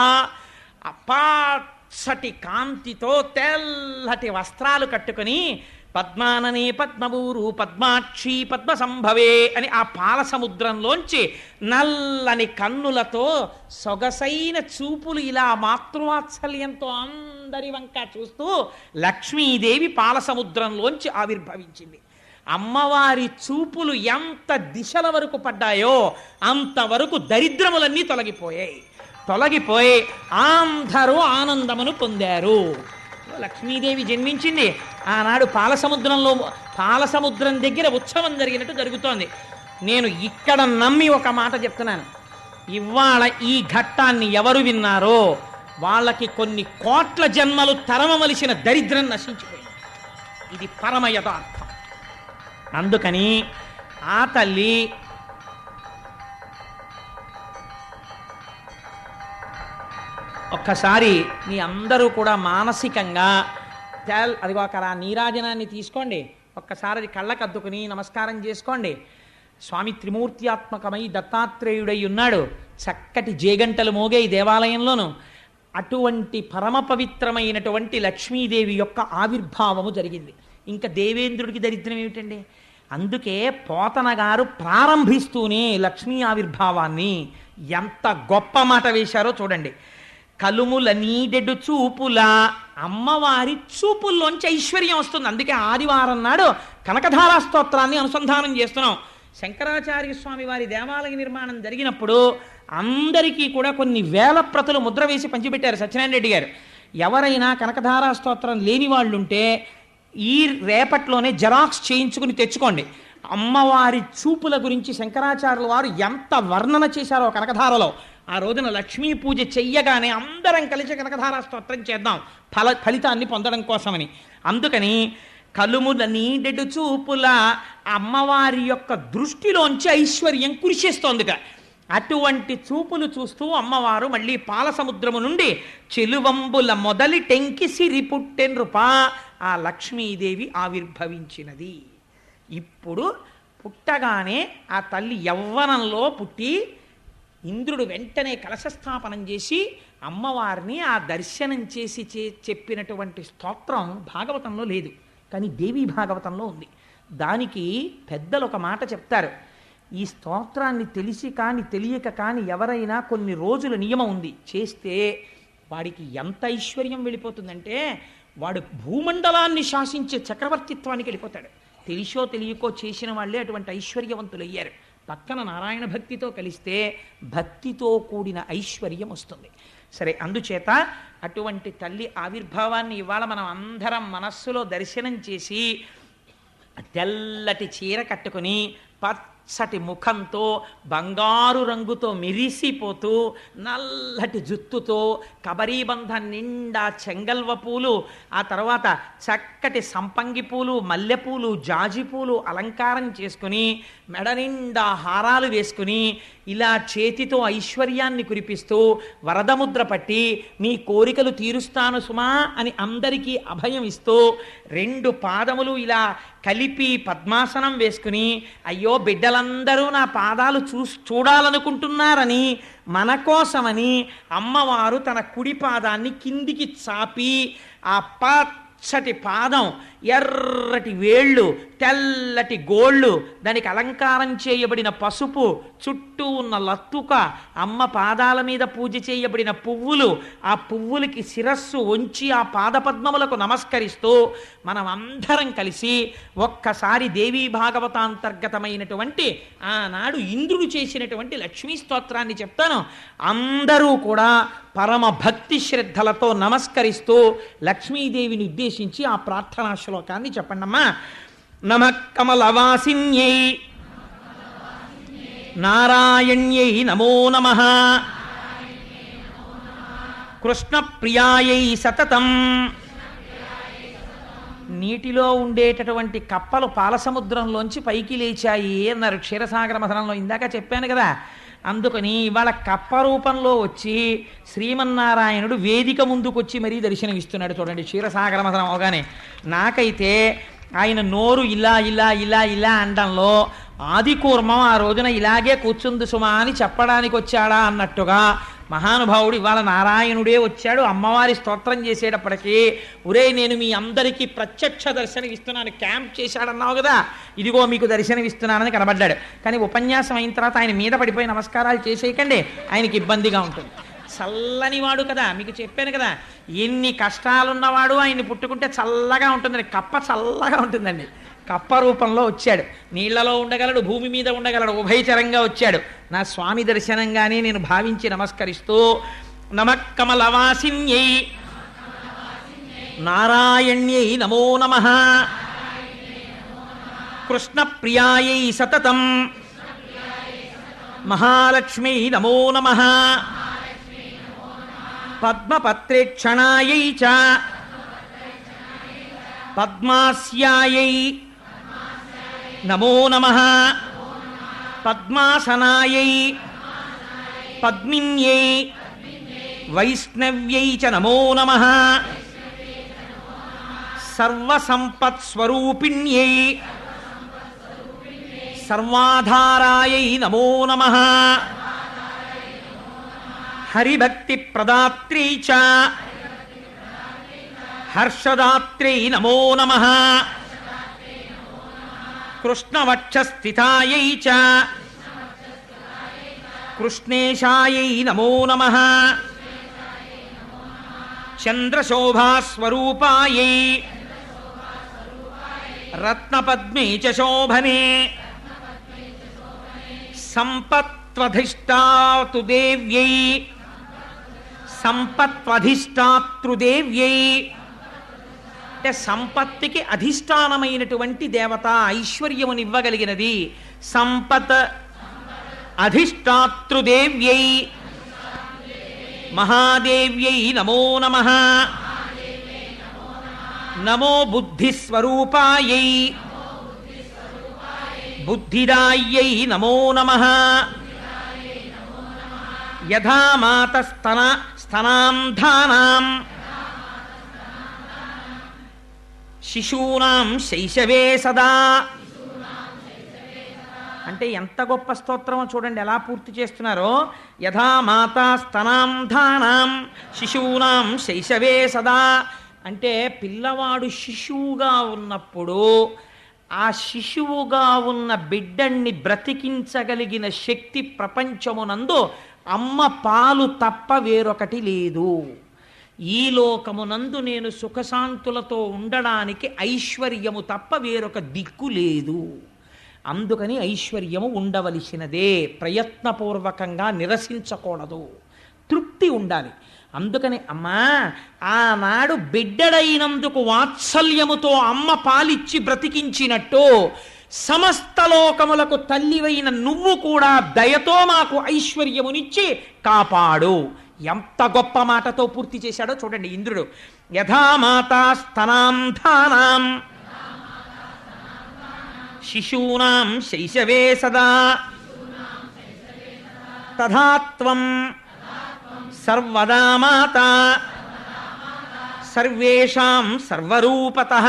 అపాచటి కాంతితో తెల్లటి వస్త్రాలు కట్టుకుని పద్మాననే పద్మవూరు పద్మాక్షి పద్మ సంభవే అని ఆ పాలసముద్రంలోంచి నల్లని కన్నులతో సొగసైన చూపులు ఇలా మాతృవాత్సల్యంతో అందరి వంక చూస్తూ లక్ష్మీదేవి పాలసముద్రంలోంచి ఆవిర్భవించింది. అమ్మవారి చూపులు ఎంత దిశల వరకు పడ్డాయో అంతవరకు దరిద్రములన్నీ తొలగిపోయి అందరూ ఆనందమును పొందారు. లక్ష్మీదేవి జన్మించింది ఆనాడు పాలసముద్రం దగ్గర ఉత్సవం జరిగినట్టు జరుగుతోంది. నేను ఇక్కడ నమ్మి ఒక మాట చెప్తున్నాను. ఇవాళ ఈ ఘట్టాన్ని ఎవరు విన్నారో వాళ్ళకి కొన్ని కోట్ల జన్మలు తరమవలసిన దరిద్రం నశించిపోయింది. ఇది పరమ యథార్థం. అందుకని ఆ తల్లి ఒక్కసారి మీ అందరూ కూడా మానసికంగా అదిగో అక్కడ ఆ నీరాజనాన్ని తీసుకోండి, ఒక్కసారి అది కళ్ళకద్దుకుని నమస్కారం చేసుకోండి. స్వామి త్రిమూర్త్యాత్మకమై దత్తాత్రేయుడై ఉన్నాడు. చక్కటి జేగంటలు మోగే ఈ దేవాలయంలోను అటువంటి పరమ పవిత్రమైనటువంటి లక్ష్మీదేవి యొక్క ఆవిర్భావము జరిగింది. ఇంకా దేవేంద్రుడికి దరిద్రం ఏమిటండి? అందుకే పోతన గారు ప్రారంభిస్తూనే లక్ష్మీ ఆవిర్భావాన్ని ఎంత గొప్ప మాట వేశారో చూడండి. కలుముల నీడెడు చూపుల, అమ్మవారి చూపుల్లోంచి ఐశ్వర్యం వస్తుంది. అందుకే ఆదివారం నాడు కనకధారా స్తోత్రాన్ని అనుసంధానం చేస్తున్నాం. శంకరాచార్య స్వామి వారి దేవాలయ నిర్మాణం జరిగినప్పుడు అందరికీ కూడా కొన్ని వేల ప్రతులు ముద్ర వేసి పంచిపెట్టారు సత్యనారాయణ రెడ్డి గారు. ఎవరైనా కనకధారా స్తోత్రం లేని వాళ్ళు ఉంటే ఈ రేపట్లోనే జెరాక్స్ చేయించుకుని తెచ్చుకోండి. అమ్మవారి చూపుల గురించి శంకరాచార్యుల వారు ఎంత వర్ణన చేశారో కనకధారలో. ఆ రోజున లక్ష్మీ పూజ చెయ్యగానే అందరం కలిసి కనకధారా స్తోత్రం చేద్దాం ఫలితాన్ని పొందడం కోసమని. అందుకని కలుముల నీడెడు చూపుల, అమ్మవారి యొక్క దృష్టిలోంచి ఐశ్వర్యం కురిసేస్తోందిట. అటువంటి చూపులు చూస్తూ అమ్మవారు మళ్ళీ పాలసముద్రము నుండి చెలువంబుల మొదలి టెంకి సిరి పుట్టెన్రుపా ఆ లక్ష్మీదేవి ఆవిర్భవించినది. ఇప్పుడు పుట్టగానే ఆ తల్లి యవ్వనంలో పుట్టి ఇంద్రుడు వెంటనే కలశస్థాపనం చేసి అమ్మవారిని ఆ దర్శనం చేసి చెప్పినటువంటి స్తోత్రం భాగవతంలో లేదు, కానీ దేవీ భాగవతంలో ఉంది. దానికి పెద్దలు ఒక మాట చెప్తారు. ఈ స్తోత్రాన్ని తెలిసి కానీ తెలియక కానీ ఎవరైనా కొన్ని రోజుల నియమం ఉంది చేస్తే వాడికి ఎంత ఐశ్వర్యం వెళ్ళిపోతుందంటే వాడు భూమండలాన్ని శాసించే చక్రవర్తిత్వానికి వెళ్ళిపోతాడు. తెలిసో తెలియకో చేసిన వాళ్ళే అటువంటి ఐశ్వర్యవంతులు అయ్యారు. పక్కన నారాయణ భక్తితో కలిస్తే భక్తితో కూడిన ఐశ్వర్యం వస్తుంది. సరే, అందుచేత అటువంటి తల్లి ఆవిర్భావాన్ని ఇవాళ మనం అందరం మనస్సులో దర్శనం చేసి తెల్లటి చీర కట్టుకుని పచ్చటి ముఖంతో బంగారు రంగుతో మెరిసిపోతూ నల్లటి జుత్తుతో కబరీబంధం నిండా చెంగల్వ పూలు, ఆ తర్వాత చక్కటి సంపంగి పూలు, మల్లెపూలు, జాజి పూలు అలంకారం చేసుకుని మెడ నిండా హారాలు వేసుకుని ఇలా చేతితో ఐశ్వర్యాన్ని కురిపిస్తూ వరదముద్ర పట్టి మీ కోరికలు తీరుస్తాను సుమా అని అందరికీ అభయం ఇస్తూ 2 పాదములు ఇలా కలిపి పద్మాసనం వేసుకుని అయ్యో బిడ్డలందరూ నా పాదాలు చూడాలనుకుంటున్నారని మన కోసమని అమ్మవారు తన కుడి పాదాన్ని కిందికి చాపి ఆ పచ్చటి పాదం, ఎర్రటి వేళ్ళు, తెల్లటి గోళ్ళు, దానికి అలంకారం చేయబడిన పసుపు, చుట్టూ ఉన్న లత్తుక, అమ్మ పాదాల మీద పూజ చేయబడిన పువ్వులు, ఆ పువ్వులకి శిరస్సు వంచి ఆ పాదపద్మములకు నమస్కరిస్తూ మనం అందరం కలిసి ఒక్కసారి దేవీ భాగవతాంతర్గతమైనటువంటి ఆనాడు ఇంద్రుడు చేసినటువంటి లక్ష్మీ స్తోత్రాన్ని చెప్తాను. అందరూ కూడా పరమ భక్తి శ్రద్ధలతో నమస్కరిస్తూ లక్ష్మీదేవిని ఉద్దేశించి ఆ ప్రార్థనా శ్లోకాన్ని చెప్పండమ్మా. నమః కమలవాసిన్యై నారాయణ్యై నమో నమః కృష్ణప్రియాయై సతతం. నీటిలో ఉండేటటువంటి కప్పలు పాలసముద్రంలోంచి పైకి లేచాయి అన్నారు క్షీరసాగర మథనంలో, ఇందాక చెప్పాను కదా. అందుకని ఇవాళ కప్ప రూపంలో వచ్చి శ్రీమన్నారాయణుడు వేదిక ముందుకొచ్చి మరీ దర్శనమిస్తున్నాడు. చూడండి, క్షీరసాగర మథనం అవగానే నాకైతే ఆయన నోరు ఇలా ఇలా ఇలా ఇలా అనడంలో ఆదికూర్మం ఆ రోజున ఇలాగే కూర్చుంది సుమా అని చెప్పడానికి వచ్చాడా అన్నట్టుగా మహానుభావుడు ఇవాళ నారాయణుడే వచ్చాడు అమ్మవారి స్తోత్రం చేసేటప్పటికీ. ఒరే, నేను మీ అందరికీ ప్రత్యక్ష దర్శనం ఇస్తున్నాను, క్యాంప్ చేశాడన్నావు కదా, ఇదిగో మీకు దర్శనం ఇస్తున్నానని కనబడ్డాడు. కానీ ఉపన్యాసం అయిన తర్వాత ఆయన మీద పడిపోయి నమస్కారాలు చేసేయకండి, ఆయనకి ఇబ్బందిగా ఉంటుంది. చల్లనివాడు కదా, మీకు చెప్పాను కదా, ఎన్ని కష్టాలున్నవాడు ఆయన్ని పుట్టుకుంటే చల్లగా ఉంటుందండి. కప్ప చల్లగా ఉంటుందండి. కప్ప రూపంలో వచ్చాడు, నీళ్లలో ఉండగలడు, భూమి మీద ఉండగలడు, ఉభయచరంగా వచ్చాడు. నా స్వామి దర్శనంగానే నేను భావించి నమస్కరిస్తూ నమః కమలవాసిన్యై నారాయణ్యై నమో నమః కృష్ణప్రియాయై సతతం మహాలక్ష్మీ నమో నమః పద్మపత్రేక్షణాయై చ పద్మాస్యాయై నమో నమః పద్మాసనాయై పద్మిన్యై వైష్ణవ్యై చ నమో నమః సర్వసంపత్స్వరూపిణ్యై సర్వాధారాయై నమో నమః హరిభక్తి ప్రదాత్రీ చ హర్షదాత్ర్యై నమో నమః కృష్ణవక్షస్థితాయై చ కృష్ణేశాయై నమో నమః చంద్రశోభాస్వరూపాయై రత్నపద్మే చ శోభనే సంపత్వధిష్టాతృదేవ్యై సంపత్వధిష్టాతృదేవ్యై అంటే సంపత్తికి అధిష్టానమైనటువంటి దేవత, ఐశ్వర్యమునివ్వగలిగినది. సంపత్ అధిష్టాతృదేవ్యై మహాదేవ్యై నమో నమః నమో బుద్ధిస్వరూపాయై బుద్ధిదాయ్యై నమో నమః యథా మాతస్తనాంధానాం శిశూనాం శైశవే సదా. అంటే ఎంత గొప్ప స్తోత్రమో చూడండి, ఎలా పూర్తి చేస్తున్నారో. యథా మాతా స్తనాంధానాం శిశూనాం శైశవే సదా అంటే పిల్లవాడు శిశువుగా ఉన్నప్పుడు ఆ శిశువుగా ఉన్న బిడ్డన్ని బ్రతికించగలిగిన శక్తి ప్రపంచమునందు అమ్మ పాలు తప్ప వేరొకటి లేదు. ఈ లోకమునందు నేను సుఖశాంతులతో ఉండడానికి ఐశ్వర్యము తప్ప వేరొక దిక్కు లేదు. అందుకని ఐశ్వర్యము ఉండవలసినదే, ప్రయత్నపూర్వకంగా నిరసించకూడదు, తృప్తి ఉండాలి. అందుకని అమ్మా ఆనాడు బిడ్డడైనందుకు వాత్సల్యముతో అమ్మ పాలిచ్చి బ్రతికించినట్టు సమస్త లోకములకు తల్లివైన నువ్వు కూడా దయతో మాకు ఐశ్వర్యమునిచ్చి కాపాడు. ఎంత గొప్ప మాటతో పూర్తి చేశాడో చూడండి ఇంద్రుడు. యథా మాతా స్తనాంధానాం శిశూనాం శైశవే సదా తథా త్వం సర్వదా మాతా సర్వేషాం సర్వరూపతః.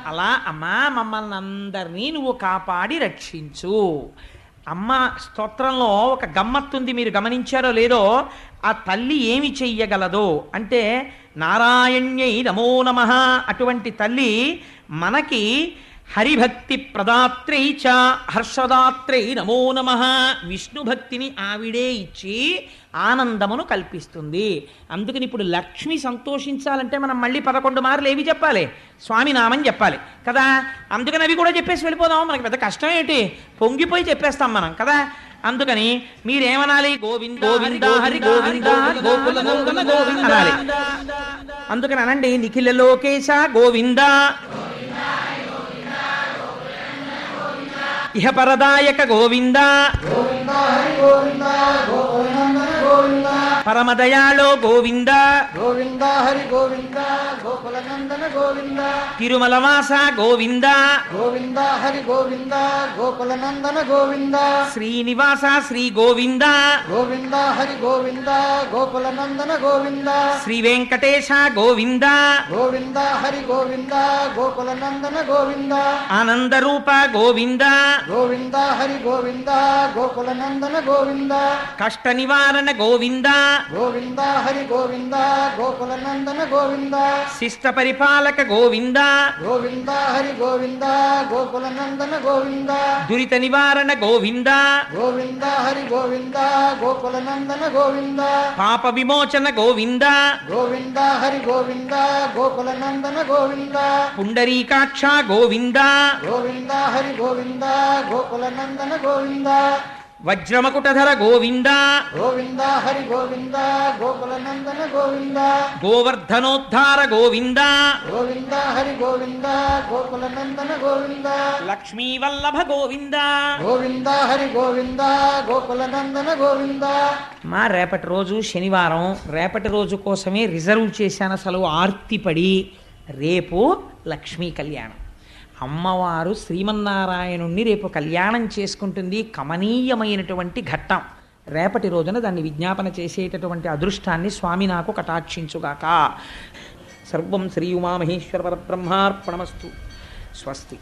అలా అమ్మా మమ్మల్ని అందరినీ నువ్వు కాపాడి రక్షించు. అమ్మ స్తోత్రంలో ఒక గమ్మత్తుంది, మీరు గమనించారో లేదో. ఆ తల్లి ఏమి చెయ్యగలదో అంటే నారాయణ్యై నమో నమః అటువంటి తల్లి మనకి హరిభక్తి ప్రదాత్రై చ హర్షదాత్రై నమో నమః విష్ణుభక్తిని ఆవిడే ఇచ్చి ఆనందమును కల్పిస్తుంది. అందుకని ఇప్పుడు లక్ష్మి సంతోషించాలంటే మనం మళ్ళీ 11 మార్లు ఏవి చెప్పాలి? స్వామి నామం చెప్పాలి కదా. అందుకని అవి కూడా చెప్పేసి వెళ్ళిపోదాం, మనకి పెద్ద కష్టం ఏంటి, పొంగిపోయి చెప్పేస్తాం మనం కదా. అందుకని మీరేమనాలి? గోవింద గోవింద హరి గోవింద గోకులనందన గోవింద అనాలి. అందుకని అనండి, నిఖిల లోకేశ గోవింద ఇహ పరదాయక గోవింద పరమదయాళో గోవింద గోవింద హరి గోవింద గోకులనందన గోవింద తిరుమలవాస గోవింద గోవింద హరి గోవింద గోకులనందన గోవింద శ్రీనివాస శ్రీ గోవింద గోవింద హరి గోవింద గోకులనందన గోవింద శ్రీ వెంకటేశ గోవింద గోవింద హరి గోవింద గోకులనందన గోవింద ఆనందరూప గోవింద గోవింద హరి గోవింద గోకులనందన గోవింద కష్ట నివారణ గోవింద గోవింద హరి గోవింద గోకులనందన గోవింద శిష్ట పరిపాలక గోవింద గోవింద హరి గోవింద గోకులనందన గోవింద దురిత నివారణ గోవింద గోవింద హరి గోవింద గోకులనందన గోవింద పాప విమోచన గోవింద గోవింద హరి గోవింద గోకులనందన గోవింద పుండరీకాక్ష గోవింద గోవింద హరి గోవింద గోకులనందన గోవింద వజ్రమకుటధర గోవింద గోవింద హరి గోవింద గోకులనందన గోవింద గోవర్ధనోద్ధార గోవింద గోవింద హరి గోవింద గోకులనందన గోవింద లక్ష్మీవల్లభ గోవింద గోవింద హరి గోవింద గోకులనందన గోవింద. మా రేపటి రోజు శనివారం, రేపటి రోజు కోసమే రిజర్వ్ చేశాను అసలు ఆర్తిపడి. రేపు లక్ష్మీ కళ్యాణం, అమ్మవారు శ్రీమన్నారాయణుణ్ణి రేపు కళ్యాణం చేసుకుంటుంది. కమనీయమైనటువంటి ఘట్టం. రేపటి రోజున దాన్ని విజ్ఞాపన చేసేటటువంటి అదృష్టాన్ని స్వామి నాకు కటాక్షించుగాక. సర్వం శ్రీ ఉమామహేశ్వర పరబ్రహ్మార్పణమస్తు. స్వస్తి.